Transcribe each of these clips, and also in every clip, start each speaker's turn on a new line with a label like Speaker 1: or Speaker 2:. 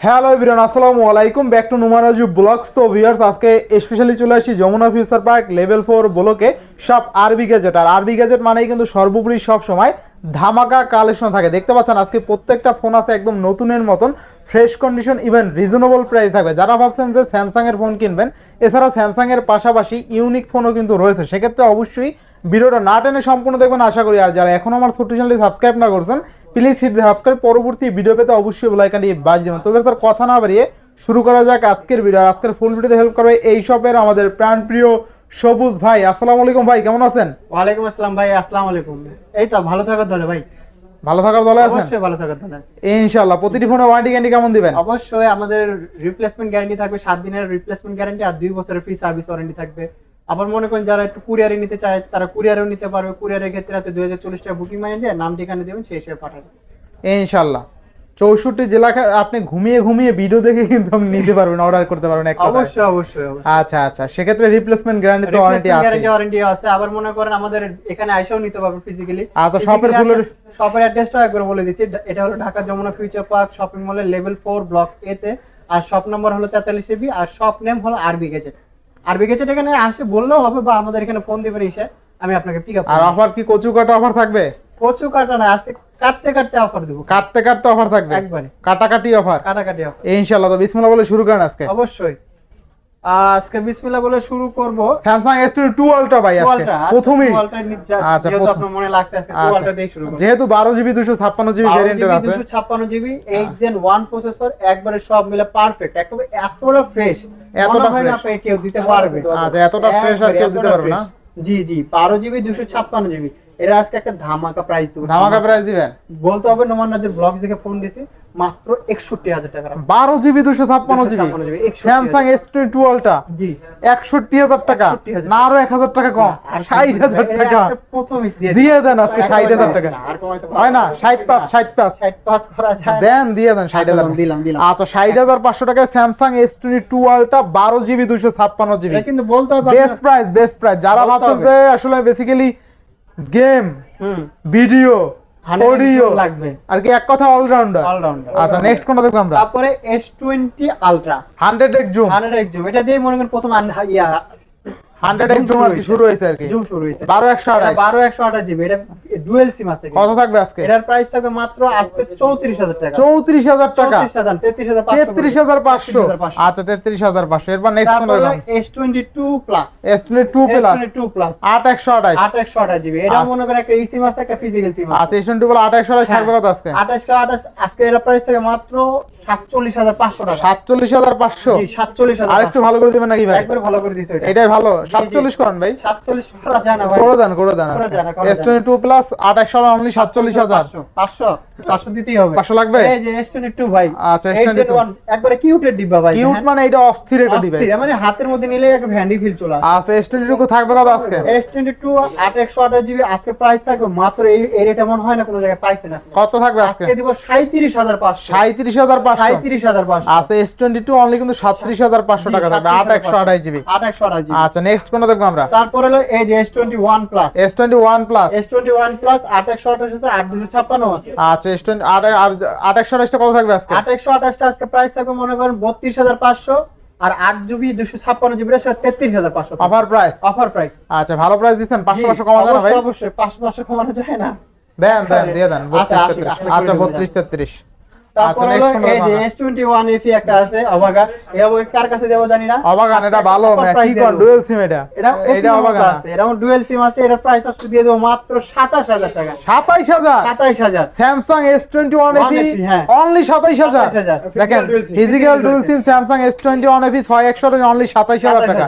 Speaker 1: Hello everyone, আসসালামু আলাইকুম, back to নুমারাজু blogs. তো ভিউয়ার্স, আজকে স্পেশালি চলে আসি যমুনা ফিউচার পার্ক লেভেল 4 ব্লকে সব আরবি গ্যাজেট। আর আরবি গ্যাজেট মানেই কিন্তু সর্বোপরি সব সময় ধামাকা কালেকশন থাকে। দেখতে পাচ্ছেন আজকে প্রত্যেকটা ফোন আছে একদম নতুনের মতন, fresh condition, even reasonable price থাকবে। যারা ভাবছেন যে স্যামসাং এর ফোন কিনবেন, এছাড়া স্যামসাং এর পাশাপাশি ইউনিক ফোনও কিন্তু রয়েছে, সেক্ষেত্রে অবশ্যই ভিডিওটা না টেনে সম্পূর্ণ দেখবেন আশা করি। আর যারা এখন আমার ছোট্ট চ্যানেলটি সাবস্ক্রাইব না করছেন, প্লিজ হিট দ্য সাবস্ক্রাইব, পরবর্তী ভিডিও পেতে অবশ্যই বেল আইকনটি বাজ দিবেন। তবে স্যার কথা না বাড়িয়ে শুরু করা যাক আজকের ভিডিও। আর আজকের ফুল ভিডিওতে হেল্প করবে এই শপের আমাদের প্রাণপ্রিয় সবুজ ভাই। আসসালামু আলাইকুম ভাই, কেমন আছেন?
Speaker 2: ওয়ালাইকুম আসসালাম ভাই, আসসালামু আলাইকুম। এই তো ভালো থাকার দলে ভাই।
Speaker 1: ভালো থাকার দলে আছেন?
Speaker 2: অবশ্যই ভালো থাকার দলে আছি
Speaker 1: ইনশাআল্লাহ। প্রতিটি ফোনে ওয়ারেন্টি গ্যারান্টি কেমন দিবেন?
Speaker 2: অবশ্যই আমাদের রিপ্লেসমেন্ট গ্যারান্টি থাকবে, 7 দিনের রিপ্লেসমেন্ট গ্যারান্টি আর 2 বছরের ফ্রি সার্ভিস ওয়ারেন্টি থাকবে। আবার মনে করেন যারা একটু কুরিয়ারে নিতে চায় তারা কুরিয়ারেও নিতে পারবে। কুরিয়ারের ক্ষেত্রে আপনি 2040 টাকা বুকিং মানি দিয়ে নাম ঠিকানা দেবেন, সেই হিসেবে পাঠাবেন
Speaker 1: ইনশাআল্লাহ। 64 জেলা আপনি ঘুমিয়ে ঘুমিয়ে ভিডিও দেখে কিন্তু আপনি নিতে পারবেন, অর্ডার করতে পারবেন এক কথায়।
Speaker 2: অবশ্যই অবশ্যই।
Speaker 1: আচ্ছা আচ্ছা, সেক্ষেত্রে রিপ্লেসমেন্ট গ্যারান্টি তো ওয়ারেন্টি আছে।
Speaker 2: ওয়ারেন্টি আছে। আবার মনে করেন আমাদের এখানে আইসাও নিতে পারবে ফিজিক্যালি।
Speaker 1: আচ্ছা,
Speaker 2: শপের অ্যাড্রেসটা একবার বলে দিচ্ছি। এটা হলো Dhaka Jamuna future park shopping মলের লেভেল 4 ব্লক এ তে। আর শপ নাম্বার হলো 43 এবি, আর শপ নেম হলো আরবি গ্যাজেট। আরবি গ্যাজেট এখানে আসে বললেও হবে, বা আমাদের এখানে ফোন দিবেন এসে, আমি আপনাকে পিক আপ
Speaker 1: আর অফার কি কচু কাটা অফার থাকবে?
Speaker 2: কচু কাটা না, আছে কাটতে কাটতে অফার দেব।
Speaker 1: কাটতে কাটতে অফার থাকবে
Speaker 2: একবারে
Speaker 1: কাটাকাটি অফার।
Speaker 2: কাটাকাটি অফার
Speaker 1: ইনশাআল্লাহ। তো বিসমিল্লাহ বলে শুরু করেন আজকে।
Speaker 2: অবশ্যই। আজকে বিসমিল্লাহ বলে শুরু করব।
Speaker 1: স্যামসাং S22 আলট্রা ভাই আজকে প্রথমেই।
Speaker 2: আচ্ছা, যেহেতু আপনার মনে লাগছে আজকে 2 আলট্রা দিয়ে শুরু করব।
Speaker 1: যেহেতু 12GB 256GB ভেরিয়েন্টের আছে,
Speaker 2: 256GB 8 Gen 1 প্রসেসর, একবারে সব মিলে পারফেক্ট। একদম এতটা ফ্রেশ, এতটা হয় না আপনি কেউ দিতে পারবে।
Speaker 1: আচ্ছা, এতটা ফ্রেশ আর কেউ দিতে পারবে না।
Speaker 2: জি জি, 12GB 256GB। এটা আজকে একটা ধামাকা প্রাইস দেব।
Speaker 1: ধামাকা প্রাইস দিবেন
Speaker 2: বলতে হবে নোমান নাজির ব্লগস থেকে ফোন দিছি, মাত্র 61000 টাকা।
Speaker 1: 12GB 256GB Samsung S22 ultra
Speaker 2: জি
Speaker 1: 61000 টাকা, না আরো 1000 টাকা কম, 60000 টাকা
Speaker 2: প্রথমে
Speaker 1: দিয়ে দেন আজকে। 60000 টাকা হয় না? 65
Speaker 2: করা যায়,
Speaker 1: দেন, দিয়ে দেন 60000
Speaker 2: দিলাম।
Speaker 1: আচ্ছা, 60500 টাকায় Samsung S22 ultra 12GB 256GB।
Speaker 2: এটা কিন্তু বলতে হবে
Speaker 1: বেস্ট প্রাইস। যারা ভাবছেন যে আসলে বেসিক্যালি গেম, ভিডিও, অডিও
Speaker 2: লাগবে
Speaker 1: আর কি এক কথা অলরাউন্ডার। আচ্ছা, নেক্সট কোনটা দেখব আমরা?
Speaker 2: তারপরে S20 আলট্রা
Speaker 1: 100x জুম।
Speaker 2: এটা দিয়ে মনে করেন প্রথম
Speaker 1: 100x জুম আর কি শুরু হইছে আর কি।
Speaker 2: জুম শুরু হইছে
Speaker 1: 12128
Speaker 2: এটা ডুয়াল সিম আছে।
Speaker 1: কত থাকবে আজকে?
Speaker 2: এটার প্রাইস থাকবে মাত্র আজকে 34000 টাকা।
Speaker 1: 34000 টাকা,
Speaker 2: 33500।
Speaker 1: আচ্ছা 33500। এরপর নেক্সট কোন দেখব?
Speaker 2: S22 plus
Speaker 1: 8128
Speaker 2: GB. এটা মনে করেন একটা সিম আছে, একটা ফিজিক্যাল সিম আছে।
Speaker 1: আচ্ছা, S22 বলে 8128 থাকবে কত আজকে?
Speaker 2: 28 আজকে এর প্রাইস থাকে মাত্র 47500 টাকা।
Speaker 1: 47500?
Speaker 2: জি 47500।
Speaker 1: আরেকটু ভালো করে দিবেন নাকি ভাই?
Speaker 2: একবার ভালো করে দিছে এটা।
Speaker 1: এটাই ভালো। 47 করেন ভাই।
Speaker 2: 47 করা যায় না ভাই?
Speaker 1: করে দেন। S22 plus 2800 only 47000।
Speaker 2: 500 দিতেই হবে।
Speaker 1: 500 লাগবে?
Speaker 2: এই যে S22 ভাই।
Speaker 1: আচ্ছা, S22
Speaker 2: একবারে কিউটের ডিব্বা ভাই।
Speaker 1: কিউট মানে এটা অস্থির একটা ডিভাইস,
Speaker 2: মানে হাতের মধ্যে নিলে একটা ভ্যান্ডি ফিল চলে আসে।
Speaker 1: আচ্ছা, S22 থাকবে কত আজকে?
Speaker 2: S22 8128 জিবি আজকে প্রাইস থাকবে মাত্র এই রেট এমন হয় না কোনো জায়গায় পাইছেন আপনি।
Speaker 1: কত থাকবে আজকে?
Speaker 2: আজকে দিব 37500।
Speaker 1: 37500। আচ্ছা, S22 অনলি কিন্তু 37500 টাকা থাকবে 8128 জিবি। আচ্ছা, নেক্সট কোনটা দেখব আমরা?
Speaker 2: তারপর হলো এই যে S21 প্লাস।
Speaker 1: S21 প্লাস
Speaker 2: 8128 আছে, 8256 আছে।
Speaker 1: আচ্ছা, S20 8128 টা কত থাকবে আজকে?
Speaker 2: 8128 টা আজকে প্রাইস থাকবে মনে করেন 32500, আর 8GB 256GB এর সাথে 33500
Speaker 1: অফার প্রাইস। আচ্ছা, ভালো প্রাইস দিবেন। 500 কমানো যায় না ভাই?
Speaker 2: অবশ্যই 500 কমানো যায় না।
Speaker 1: দেন দিয়ে দেন। 32 আচ্ছা 32 33।
Speaker 2: তারপর হলো এই যে S21 FE একটা আছে অবাগা। এই অবাগা কার কাছে যাব জানি না।
Speaker 1: অবাগা এটা ভালো কি কোন ডুয়াল সিম এটা অবাগা
Speaker 2: আছে। এটা ডুয়াল সিম আছে। এটার প্রাইস আজকে দিয়ে দেব মাত্র 27000 টাকা।
Speaker 1: 27000 স্যামসাং S21 FE অনলি 27000। দেখেন, physical dual SIM Samsung S21 FE 6100 only 27000 টাকা।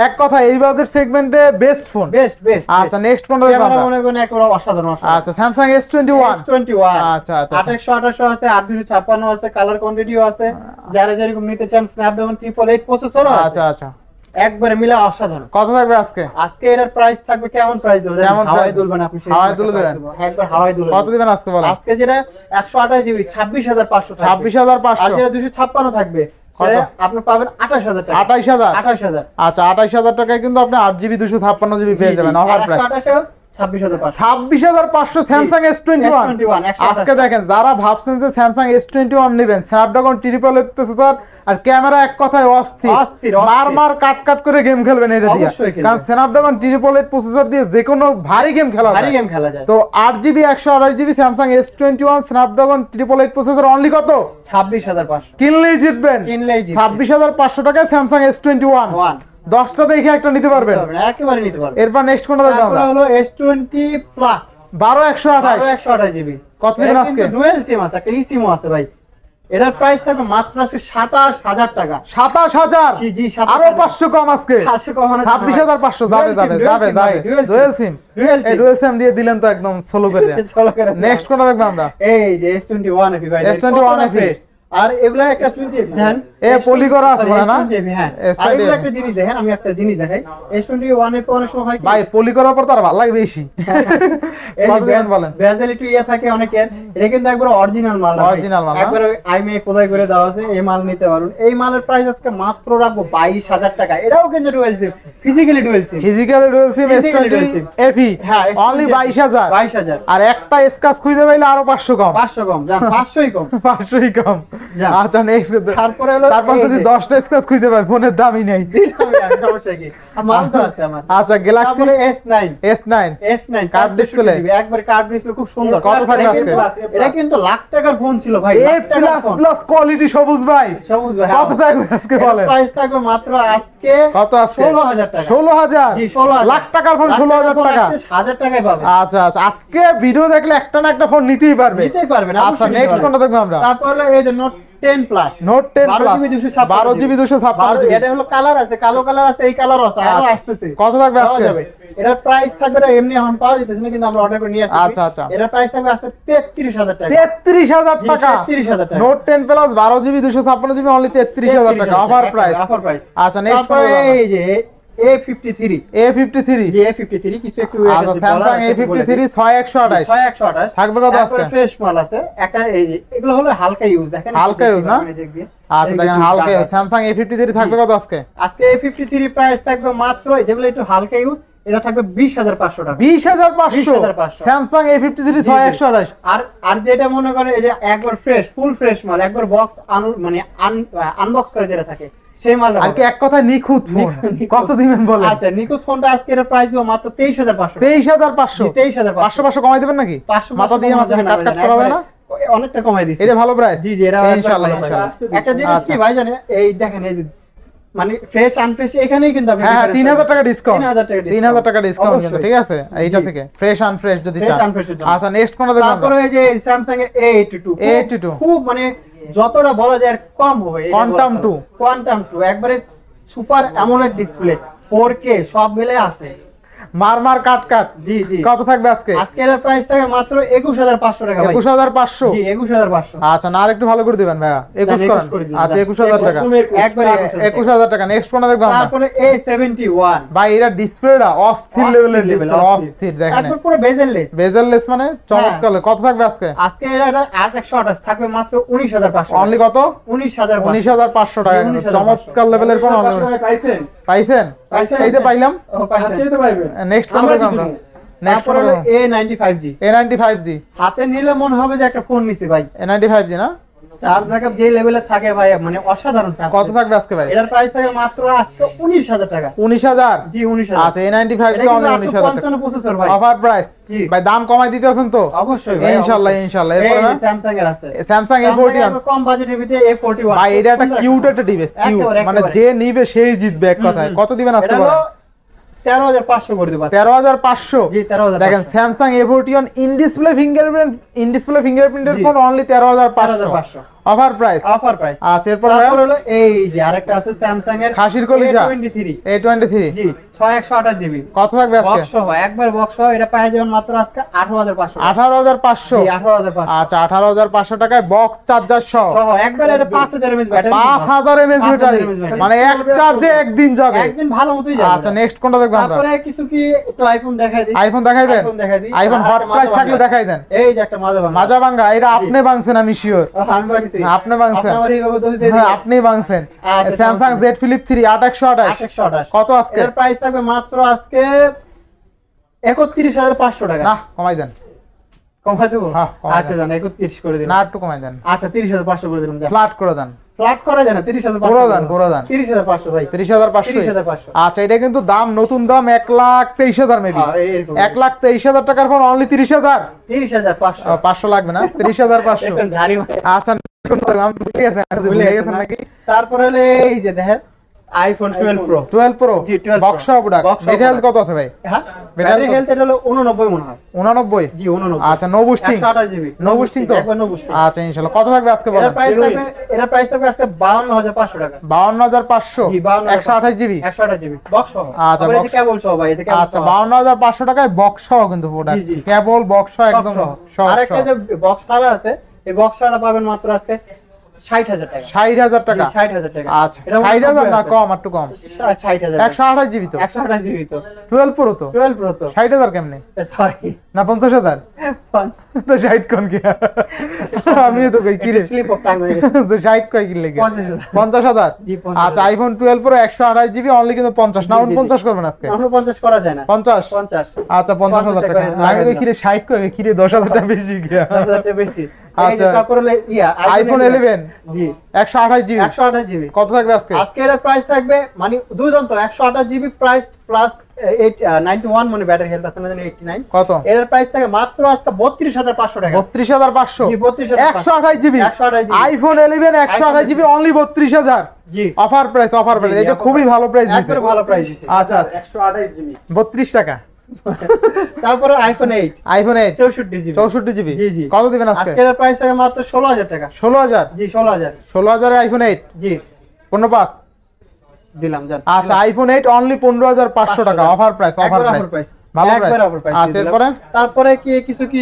Speaker 1: এক কথা এই বাজেট সেগমেন্টে বেস্ট ফোন। বেস্ট। আচ্ছা, নেক্সট কোনটা দেখব আমরা?
Speaker 2: মনে করেন একেবারে অসাধারণ।
Speaker 1: আচ্ছা, স্যামসাং S21 আচ্ছা
Speaker 2: 8128 আছে, 8256 আছে, কালার কোয়ান্টিটিও আছে। যারা যেরকম নিতে চান স্ন্যাপড্রাগন 888 প্রসেসর আছে। আচ্ছা, একবারে মিলা অসাধারণ।
Speaker 1: কত থাকবে আজকে?
Speaker 2: আজকে এর প্রাইস থাকবে কেমন প্রাইস দেব? হাওয়াই দুলবেন আপনি।
Speaker 1: হাওয়াই তুলে দেবেন
Speaker 2: একবার হাওয়াই দুলবেন।
Speaker 1: কত দিবেন আজকে বলেন?
Speaker 2: আজকে যেটা 128 জিবি 26500 থাকবে।
Speaker 1: 26500।
Speaker 2: আর যেটা 256 থাকবে আপনি পাবেন 28000 টাকা।
Speaker 1: 28000। আচ্ছা, 28000 টাকায় কিন্তু আপনি 8GB 256GB পেয়ে যাবেন অফার প্রাইস। 26,500 Samsung S21। আজকে দেখেন যারা ভাবছেন যে স্যামসাং S21 নেবেন, স্ন্যাপড্রাগন 888 প্রসেসর আর ক্যামেরা এক কথায় অস্থির, মার কাট করে গেম খেলবেন এটা দিয়ে, কারণ স্ন্যাপড্রাগন 888 প্রসেসর দিয়ে যে কোনো ভারী গেম খেলা যায়। তো 8GB 128GB Samsung S21 Snapdragon 888 processor only কত?
Speaker 2: 26,500।
Speaker 1: কিনলেই জিতবেন। 26,500 টাকায় স্যামসাং S21 10টা দেখে একটা নিতে পারবেন,
Speaker 2: একেবারে নিতে পারবেন।
Speaker 1: এরপর নেক্সট কোনটা দেখব আমরা?
Speaker 2: হলো S20 প্লাস
Speaker 1: 12128 কত দিন আজকে?
Speaker 2: ডুয়াল সিম আছে, একটা সিম আছে ভাই। এটার প্রাইস থাকবে মাত্র আজকে 27,000 টাকা।
Speaker 1: 27,000?
Speaker 2: জি,
Speaker 1: আরো 500 কম আজকে। 26,500 যাবে। ডুয়াল সিম ডুয়াল সিম দিয়ে দিলেন তো একদম সোলো করে। নেক্সট কোনটা দেখব আমরা?
Speaker 2: এই যে S21 FE ভাই,
Speaker 1: S21 FE
Speaker 2: আর এগুলা একটা 20 দেখেন
Speaker 1: পলি করা আছে না?
Speaker 2: হ্যাঁ, আর এগুলা একটা জিনিস দেখেন, আমি একটা জিনিস দেখাই। S21 এর অনেক সময় হয় কি
Speaker 1: ভাই পলি করার পর তার ভালো লাগে বেশি।
Speaker 2: এই ব্র্যান্ড বলেন বেজেল একটু থাকে অনেকের, এটা কিন্তু একবার অরিজিনাল মাল, একবার আইমে খোদাই করে দেওয়া আছে, এই মাল নিতে পারুন। এই মালের প্রাইস আজকে মাত্র রাখবো 22,000 টাকা। এটাও কিন্তু dual SIM, physically dual SIM
Speaker 1: S20 FE only 22,000। আর একটা স্ক্র্যাচ খুঁজে পাইলে আরো 500 কম,
Speaker 2: জান 500ই কম।
Speaker 1: 500ই কম। আচ্ছা নেক্সট
Speaker 2: তারপরে হলো
Speaker 1: যদি 10টা স্ক্র্যাচ খুঁজে পাই, ফোনের দামই নেই।
Speaker 2: সমস্যা কি আমার তো আছে আমার।
Speaker 1: আচ্ছা গ্যালাক্সি
Speaker 2: তারপরে S9
Speaker 1: কার্ড ডিসপ্লে,
Speaker 2: একবার কার্ড ডিসপ্লে খুব সুন্দর।
Speaker 1: কত থাকবে আজকে?
Speaker 2: এটা কিন্তু লাখ টাকার ফোন ছিল ভাই,
Speaker 1: প্লাস কোয়ালিটি সবুজ ভাই। কত থাকবে আজকে বলেন?
Speaker 2: প্রাইস থাকবে মাত্র আজকে
Speaker 1: কত? আজকে
Speaker 2: 16,000 টাকা।
Speaker 1: 16,000?
Speaker 2: জি 16,000
Speaker 1: লাখ টাকার ফোন 16,000 টাকা।
Speaker 2: 1,000 টাকায় পাবে।
Speaker 1: আচ্ছা আজকে ভিডিও দেখলে একটা না একটা ফোন নিতেই পারবে। আচ্ছা নেক্সট কোনটা দেখব আমরা?
Speaker 2: তারপর হলো এই যে নোট 10 প্লাস
Speaker 1: 12GB 256
Speaker 2: এটা হলো কালার আছে, কালো কালার আছে, এই কালার আছে, আরো আসতেছে।
Speaker 1: কত থাকবে আজকে?
Speaker 2: এটার প্রাইস থাকবে না এমনি এখন পাওয়া যাচ্ছে না, কিন্তু আমরা অর্ডার করে নিয়ে আসছি।
Speaker 1: আচ্ছা
Speaker 2: এটার প্রাইস থাকবে আজকে 33,000 টাকা।
Speaker 1: 33,000 টাকা?
Speaker 2: 33,000 টাকা।
Speaker 1: Note 10 plus 12GB 256GB only 33,000 টাকা অফার প্রাইস। আচ্ছা নেক্সট
Speaker 2: এই যে A53 জি A53 কিছু একটু
Speaker 1: আচ্ছা স্যামসাং A53 6128 থাকবে কত আজকে?
Speaker 2: ফ্রেশ মাল আছে একটা, এই যে এগুলো হলো হালকা ইউজ, দেখেন
Speaker 1: হালকা ইউজ না? আচ্ছা দেখেন হালকা ইউজ স্যামসাং A53 থাকবে কত আজকে?
Speaker 2: আজকে A53 প্রাইস থাকবে মাত্র, যেগুলো একটু হালকা ইউজ এটা থাকবে 20,500 টাকা।
Speaker 1: 20,500 স্যামসাং A53 6128।
Speaker 2: আর যেটা মনে করেন এই যে একবার ফ্রেশ ফুল ফ্রেশ মাল, একবার বক্স মানে আনবক্স করে যেটা থাকে সেই মাল
Speaker 1: আর কি এক কথা নিখুঁত ফোন। কত দিবেন বলেন?
Speaker 2: আচ্ছা নিখুঁত ফোনটা আজকে এর প্রাইস দিব মাত্র 23,500।
Speaker 1: 23,500 কমাই দিবেন নাকি?
Speaker 2: 500
Speaker 1: মাথা দিয়ে মাথা কাট করা হবে না?
Speaker 2: অনেকটা কমাই দিছি।
Speaker 1: এটা ভালো প্রাইস।
Speaker 2: জি এটা ইনশাআল্লাহ। একটা জিনিস কি ভাই জানেন, এই দেখেন এই মানে ফ্রেশ আনফ্রেশ এখানেই কিন্তু আপনি
Speaker 1: 3000 টাকা ডিসকাউন্ট।
Speaker 2: 3000 টাকা
Speaker 1: ডিসকাউন্ট কিন্তু ঠিক আছে এইটা থেকে ফ্রেশ আনফ্রেশ যদি চান। আচ্ছা নেক্সট কোনটা দেখব?
Speaker 2: তারপরে এই যে স্যামসাং এর A82 খুব মানে যতটা বলা যায় কম হবে। কোয়ান্টাম 2 একবারে সুপার অ্যামোলেড ডিসপ্লে 4K সব মিলে আছে।
Speaker 1: মার কাট
Speaker 2: জি
Speaker 1: কত থাকবে আজকে?
Speaker 2: আজকে এর প্রাইস থাকে মাত্র 21,500 টাকা ভাই।
Speaker 1: 21,500?
Speaker 2: জি 21,500।
Speaker 1: আচ্ছা না আরেকটু ভালো করে দিবেন ভাইয়া, 21 করেন। আচ্ছা 21,000 টাকা
Speaker 2: একবারে
Speaker 1: 21,000 টাকা। নেক্সট কোনটা দেখব আমরা?
Speaker 2: তারপরে A71
Speaker 1: ভাই এটা ডিসপ্লেটা অস্থির লেভেলের ডিসপ্লে, অস্থির দেখেন
Speaker 2: একবার পুরো
Speaker 1: বেজেললেস মানে চমৎকার। কত থাকবে আজকে?
Speaker 2: আজকে এটা 828 থাকবে মাত্র 19,500।
Speaker 1: অনলি কত? 19,500 টাকা। চমৎকার লেভেলের কোন পাইছেন? এই যে পাইলাম। নেক্সট কোন দেখব আমরা? নেক্সট হলো A95G
Speaker 2: হাতে নিলে মনে হবে যে একটা ফোন নিছি ভাই।
Speaker 1: A95G না?
Speaker 2: চার্জ ব্যাকআপ যে লেভেলে থাকে ভাই মানে অসাধারণ চার্জ।
Speaker 1: কত থাকবে আজকে ভাই?
Speaker 2: এটার প্রাইস থাকে মাত্র আজকে 19,000 টাকা।
Speaker 1: 19,000?
Speaker 2: জি 19,000।
Speaker 1: আচ্ছা A95G অনলি 19,000 টাকা।
Speaker 2: 55 প্রসেসর ভাই।
Speaker 1: Offer price.
Speaker 2: জি
Speaker 1: ভাই দাম কমাই দিতেছেন তো?
Speaker 2: অবশ্যই ভাই
Speaker 1: ইনশাআল্লাহ। এরপর
Speaker 2: এই স্যামসাং এর আছে
Speaker 1: স্যামসাং A41
Speaker 2: কম বাজেটের ভিতরে A41
Speaker 1: ভাই এটা একটা কিউট একটা ডিভাইস, মানে যে নিবে সেই জিতবে এক কথায়। কত দিবেন আজকে বলেন?
Speaker 2: 13,500 করে দেব।
Speaker 1: 13,500?
Speaker 2: জি 13,500।
Speaker 1: দেখেন স্যামসাং A41 ইন ডিসপ্লে ফিঙ্গারপ্রিন্টের ফোন অনলি 13,500 অফার প্রাইস। আচ্ছা এরপর
Speaker 2: হলো এই যে আরেকটা আছে স্যামসাং এর
Speaker 1: খাসির কলিজা A23
Speaker 2: জি 628GB।
Speaker 1: কত থাকবে আজকে?
Speaker 2: বক্স সহ একবার বক্স সহ এটা পাওয়া যাবে মাত্র আজকে 18,500।
Speaker 1: 18,500?
Speaker 2: জি 18,500।
Speaker 1: আচ্ছা 18,500 টাকায় বক্স চার্জার সহ
Speaker 2: একবার এটা 5000 mAh ব্যাটারি।
Speaker 1: 5000 mAh ব্যাটারি মানে এক চার্জে একদিন যাবে।
Speaker 2: একদিন ভালো মতই যাবে।
Speaker 1: আচ্ছা নেক্সট কোনটা দেখব আমরা?
Speaker 2: তারপরে কিছু কি একটু আইফোন দেখাই দিই।
Speaker 1: আইফোন দেখাইবেন? আইফোন হট প্রাইস থাকলে দেখাই দেন।
Speaker 2: এই যে একটা মাজা ভাঙা
Speaker 1: এটা আপনি ভাঙছেন আমি শিওর।
Speaker 2: আমি ভাঙছি।
Speaker 1: আপনি ভাঙছেন? আপনি ভাঙছেন।
Speaker 2: আচ্ছা,
Speaker 1: স্যামসাং Z Flip 3 8128 কত আজকে?
Speaker 2: এর প্রাইস থাকবে মাত্র আজকে 31,500 টাকা।
Speaker 1: না কমাই দেন,
Speaker 2: কমাই দেবো?
Speaker 1: হ্যাঁ, কমাই
Speaker 2: আচ্ছা জান 31 করে দিলাম।
Speaker 1: না একটু কমাই দেন,
Speaker 2: আচ্ছা 30,500 করে দিলাম।
Speaker 1: ফ্ল্যাট করে দেন,
Speaker 2: ফ্ল্যাট করা যায় না? 30,500
Speaker 1: করে দেন, করে দেন
Speaker 2: 30,500 ভাই।
Speaker 1: 30,500।
Speaker 2: 30,500।
Speaker 1: আচ্ছা এটা কিন্তু দাম নতুন দাম 1,23,000 মেবি,
Speaker 2: হ্যাঁ, এরকম।
Speaker 1: 1,23,000 টাকার ফোন অনলি 30,000।
Speaker 2: 30,500।
Speaker 1: 500 লাগবে না, 30,500।
Speaker 2: একদম ঝাড়ি মারে।
Speaker 1: আচ্ছা আমি ভুলে গেছি, ভুলে গেছেন নাকি?
Speaker 2: তারপরে হলো এই যে দেখেন আইফোন 12 প্রো।
Speaker 1: 12 প্রো
Speaker 2: জি, 12
Speaker 1: বক্স সহ প্রোডাক্ট।
Speaker 2: Box সহ
Speaker 1: ডিটেইলস
Speaker 2: product।
Speaker 1: কত আছে ভাই?
Speaker 2: হ্যাঁ,
Speaker 1: Battery
Speaker 2: ব্যাটারি হেলথ এটা হলো 89 মনে হয়।
Speaker 1: 89?
Speaker 2: জি 89।
Speaker 1: আচ্ছা no boosting,
Speaker 2: 128 GB.
Speaker 1: No boosting তো?
Speaker 2: একবার নো বুস্টিং।
Speaker 1: আচ্ছা ইনশাআল্লাহ কত থাকবে আজকে বলেন?
Speaker 2: এটার প্রাইস থাকবে আজকে 52,500 টাকা।
Speaker 1: 52,500,
Speaker 2: জি
Speaker 1: 128 জিবি।
Speaker 2: 128 জিবি বক্স সহ।
Speaker 1: আচ্ছা,
Speaker 2: আবার
Speaker 1: box-
Speaker 2: এটা কেবল সহ ভাই, এটা কেবল
Speaker 1: আচ্ছা
Speaker 2: সহ।
Speaker 1: 52,500 টাকায় বক্স সহ কিন্তু প্রোডাক্ট,
Speaker 2: জি, জি।
Speaker 1: কেবল বক্স সহ একদম
Speaker 2: সব
Speaker 1: সহ।
Speaker 2: আর একটা যে বক্স ছাড়া আছে, এই বক্স ছাড়া পাবেন মাত্র আজকে 60,000 টাকা।
Speaker 1: 60,000 টাকা।
Speaker 2: জি, 60,000 টাকা।
Speaker 1: আচ্ছা 60,000 না কম, একটু কম।
Speaker 2: 60,000
Speaker 1: 128 জিবি তো,
Speaker 2: 128 জিবি তো।
Speaker 1: 12 প্রো তো
Speaker 2: 12 প্রো তো।
Speaker 1: 60,000 কেমনে?
Speaker 2: সরি
Speaker 1: না 50,000 তো 60 কোন কি? আমি তো কই কি রে,
Speaker 2: স্লিপ অফ টাইম হয়ে গেছে।
Speaker 1: তো 60 কই কি লাগে?
Speaker 2: 50,000
Speaker 1: 50,000।
Speaker 2: জি 50,000।
Speaker 1: আচ্ছা আইফোন 12 প্রো 128 জিবি অনলি কিন্তু 50 না
Speaker 2: জি, জি, জি।
Speaker 1: 49 করবেন আজকে?
Speaker 2: 49 করা যায় না।
Speaker 1: 50।
Speaker 2: 50
Speaker 1: আচ্ছা 50,000 টাকা। আমি কই কি রে 60 কই কি রে 10,000 টাকা বেশি কি?
Speaker 2: 10,000 টাকা বেশি। এই যে
Speaker 1: আচ্ছা।
Speaker 2: তারপর হলো
Speaker 1: আইফোন 11
Speaker 2: জি
Speaker 1: 128 জিবি
Speaker 2: 128 জিবি।
Speaker 1: কত থাকবে আজকে?
Speaker 2: আজকে এর প্রাইস থাকবে মানে দুর্দান্ত 128 জিবি প্রাইস প্লাস 91 মানে ব্যাটারি হেলথ আছে না জানি 89।
Speaker 1: কত?
Speaker 2: এর প্রাইস থাকে মাত্র আজকে 32,500 টাকা।
Speaker 1: 32,500
Speaker 2: জি 32,500
Speaker 1: 128 GB
Speaker 2: 128 GB
Speaker 1: iPhone 11 128 GB only 32,000
Speaker 2: জি
Speaker 1: অফার প্রাইস, অফার প্রাইস।
Speaker 2: জি,
Speaker 1: এটা
Speaker 2: offer
Speaker 1: খুবই
Speaker 2: price।
Speaker 1: ভালো প্রাইস দিয়েছে।
Speaker 2: একবারে ভালো প্রাইস দিছে।
Speaker 1: আচ্ছা
Speaker 2: 128 জিবি
Speaker 1: 32 টাকা।
Speaker 2: তারপরে আইফোন 8
Speaker 1: আইফোন 8
Speaker 2: 64 জিবি
Speaker 1: 64 জিবি
Speaker 2: জি, জি।
Speaker 1: কত দিবেন আজকে?
Speaker 2: আজকে এর প্রাইস থাকে মাত্র 16,000 টাকা।
Speaker 1: 16,000
Speaker 2: জি 16,000
Speaker 1: 16,000 এর আইফোন 8
Speaker 2: জি
Speaker 1: 15
Speaker 2: দিলাম জান।
Speaker 1: আচ্ছা আইফোন 8 অনলি 15,500 টাকা অফার প্রাইস, অফার
Speaker 2: একবার
Speaker 1: প্রাইস
Speaker 2: অফার প্রাইস
Speaker 1: ভালো
Speaker 2: একবার
Speaker 1: প্রাইস।
Speaker 2: অফার প্রাইস
Speaker 1: আচ্ছা এরপরে
Speaker 2: তারপরে কি কিছু কি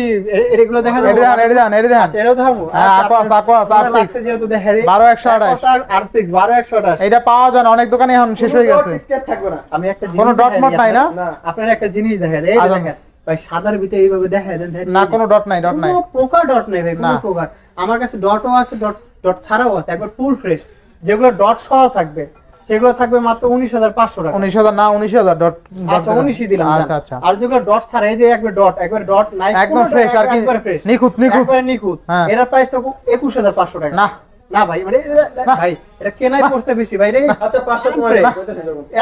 Speaker 2: এগুলো দেখা যাবে?
Speaker 1: এডি দেন
Speaker 2: আচ্ছা এটাও ধরবো।
Speaker 1: হ্যাঁ, Aquas, R6
Speaker 2: লাগছে যেহেতু দেখা দিই
Speaker 1: 12,128
Speaker 2: R6 12,128
Speaker 1: এটা পাওয়া যায় না, অনেক দোকানে এখন শেষ হয়ে গেছে।
Speaker 2: স্কেচ থাকবে না। আমি একটা জিনিস
Speaker 1: কোনো ডট
Speaker 2: দেখাই
Speaker 1: মট
Speaker 2: দিই
Speaker 1: নাই না?
Speaker 2: আপনার একটা জিনিস দেখাই দেই। এই যে
Speaker 1: আচ্ছা।
Speaker 2: দেখেন ভাই সাদার ভিতরে এইভাবে দেখাই দেন
Speaker 1: না কোনো ডট নাই, ডট নাই।
Speaker 2: কোনো প্রকার ডট নাই ভাই, কোনো
Speaker 1: না।
Speaker 2: প্রকার। আমার কাছে ডটও আছে, ডট ডট ছাড়াও আছে, একবার ফুল ফ্রেশ। যেগুলো ডট সহ থাকবে সেগুলো থাকবে মাত্র 19,500 টাকা।
Speaker 1: 19,000 না 19,000 ডট।
Speaker 2: আচ্ছা 19 দিলাম জান।
Speaker 1: আচ্ছা আচ্ছা
Speaker 2: আর যেগুলো ডট ছাড়া এই যে একবার ডট নাই,
Speaker 1: একদম
Speaker 2: কোনো
Speaker 1: ফ্রেশ
Speaker 2: dot,
Speaker 1: আর কি,
Speaker 2: একবারে ফ্রেশ,
Speaker 1: নিখুঁত নিখুঁত।
Speaker 2: একবারে নিখুঁত।
Speaker 1: হ্যাঁ।
Speaker 2: এর প্রাইস তো 21,500 টাকা।
Speaker 1: না
Speaker 2: না ভাই মানে ভাই এটা কেনাই পড়তে বেশি ভাই রে। আচ্ছা 500 কমাই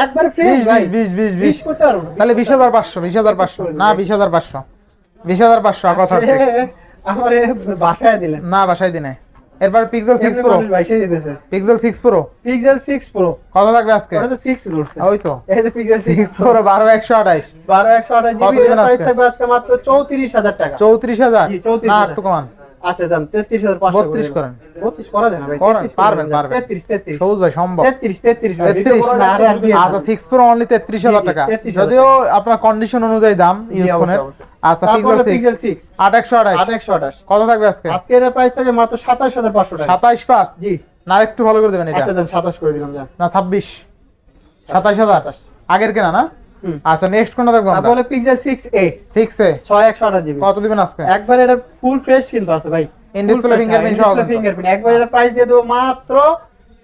Speaker 2: একবারে ফ্রেশ
Speaker 1: 20
Speaker 2: ভাই
Speaker 1: 20 20
Speaker 2: 20 করতে পারবো না।
Speaker 1: তাহলে 20,500 20,500 না 20,500 20,500 আর কথা হচ্ছে।
Speaker 2: আমারে বাসায় দিলেন
Speaker 1: না বাসায় দিনে। এরপর পিক্সেল 6 প্রো,
Speaker 2: বাসায় দিতেছে।
Speaker 1: পিক্সেল 6 প্রো
Speaker 2: পিক্সেল 6 প্রো
Speaker 1: কত থাকবে আজকে?
Speaker 2: ওটা তো 6 ধরছে।
Speaker 1: ওই তো
Speaker 2: এই যে পিক্সেল
Speaker 1: 6
Speaker 2: 6
Speaker 1: প্রো 12,128
Speaker 2: 12,128
Speaker 1: কত
Speaker 2: জিবি এর
Speaker 1: দিবেন
Speaker 2: প্রাইস
Speaker 1: আজকে?
Speaker 2: থাকবে আজকে মাত্র 34,000 টাকা।
Speaker 1: 34,000
Speaker 2: জি, 34,000
Speaker 1: না একটু কমান।
Speaker 2: আচ্ছা জান 33,500
Speaker 1: 32 করেন।
Speaker 2: 32 করা যায় না ভাই।
Speaker 1: করেন,
Speaker 2: 33
Speaker 1: পারবেন, পারবেন।
Speaker 2: 33
Speaker 1: সবুজ ভাই সম্ভব।
Speaker 2: 33 ভাই।
Speaker 1: 33
Speaker 2: না আর দিয়ে
Speaker 1: আচ্ছা 6 প্রো অনলি 33,000 টাকা।
Speaker 2: 33,000
Speaker 1: যদিও আপনার কন্ডিশন অনুযায়ী দাম ইউজ
Speaker 2: অবশ্যই,
Speaker 1: ফোনের।
Speaker 2: অবশ্যই।
Speaker 1: আচ্ছা
Speaker 2: তারপরে
Speaker 1: পিক্সেল 6
Speaker 2: পিক্সেল 6
Speaker 1: 8,128
Speaker 2: 8,128
Speaker 1: কত থাকবে আজকে?
Speaker 2: আজকে এর প্রাইস থাকবে মাত্র 27,500 টাকা।
Speaker 1: 27,500
Speaker 2: জি
Speaker 1: না একটু ভালো করে দেবেন এটা।
Speaker 2: আচ্ছা জান 27 করে দিলাম জান।
Speaker 1: না 26 27,000 আগের কেনা না?
Speaker 2: হুম।
Speaker 1: আচ্ছা নেক্সট কোনটা দেখবো আমরা?
Speaker 2: তারপরে পিক্সেল 6a
Speaker 1: 6 এ
Speaker 2: 6128 জিবি
Speaker 1: কত দিবেন আজকে?
Speaker 2: একবার এটা ফুল ফ্রেশ কিন্তু আছে ভাই।
Speaker 1: In display fingerprint সহ কিন্তু।
Speaker 2: ফিঙ্গারপ্রিন্ট একবার এটা প্রাইস দিয়ে দেবো মাত্র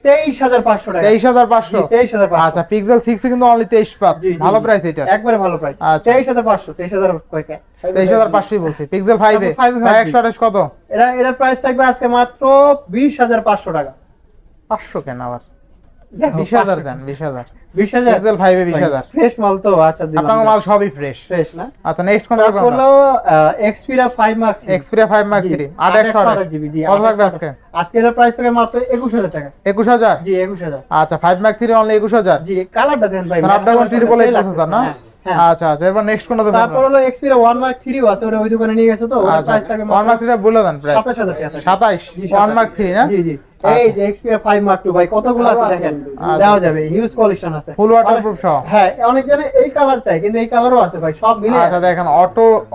Speaker 2: 23,500 টাকা।
Speaker 1: 23,500
Speaker 2: 23,500
Speaker 1: আচ্ছা পিক্সেল 6 এ কিন্তু অনলি 23,500
Speaker 2: জি, জি,
Speaker 1: ভালো
Speaker 2: জি।
Speaker 1: প্রাইস এটা।
Speaker 2: একবারে ভালো প্রাইস।
Speaker 1: আচ্ছা।
Speaker 2: 23,500 23,000 কয়টা?
Speaker 1: 23,500 বলছি। পিক্সেল 5 এ
Speaker 2: তারপর 5 এ
Speaker 1: 128 কত?
Speaker 2: এটার প্রাইস থাকবে আজকে মাত্র 20,500 টাকা।
Speaker 1: 500 কেন আবার?
Speaker 2: দেখো,
Speaker 1: 20,000 দেন 20,000
Speaker 2: 20,000
Speaker 1: পিক্সেল 5 এ 20,000
Speaker 2: ফ্রেশ মাল তো। আচ্ছা দিলাম
Speaker 1: আপনার মাল সবই ফ্রেশ।
Speaker 2: ফ্রেশ না।
Speaker 1: আচ্ছা নেক্সট কোনটা দেখবো
Speaker 2: তারপর
Speaker 1: আমরা?
Speaker 2: হলো Xperia 5 Mark 3
Speaker 1: Xperia 5 Mark 3 8,128
Speaker 2: GB জি
Speaker 1: কত থাকবে আজকে?
Speaker 2: আজকে এর প্রাইস থাকে মাত্র 21,000 টাকা।
Speaker 1: 21,000
Speaker 2: জি 21,000
Speaker 1: আচ্ছা 5 Mark 3 অনলি 21,000
Speaker 2: জি কালারটা দেন ভাই।
Speaker 1: স্ন্যাপড্রাগন ট্রিপল এইট প্রসেসর না?
Speaker 2: হ্যাঁ।
Speaker 1: আচ্ছা আচ্ছা এরপর নেক্সট কোনটা দেখবো
Speaker 2: তারপর
Speaker 1: আমরা?
Speaker 2: হলো Xperia 1 Mark 3 আছে, ওটা ওই দোকানে নিয়ে গেছে তো ওটার
Speaker 1: আচ্ছা
Speaker 2: প্রাইস থাকে
Speaker 1: 1 Mark 3 বলে দেন প্রাইস
Speaker 2: 27,000 টাকা।
Speaker 1: 27
Speaker 2: জি,
Speaker 1: 1 Mark 3 না?
Speaker 2: জি জি এই যে Xperia 5 Mark 2 ভাই কতগুলো আছে দেখেন।
Speaker 1: আচ্ছা।
Speaker 2: দেওয়া যাবে হিউজ কালেকশন আছে।
Speaker 1: ফুল ওয়াটারপ্রুফ সহ।
Speaker 2: হ্যাঁ অনেক জনে এই কালার চাই কিন্তু এই কালারও আছে ভাই, সব মিলে
Speaker 1: আচ্ছা দেখেন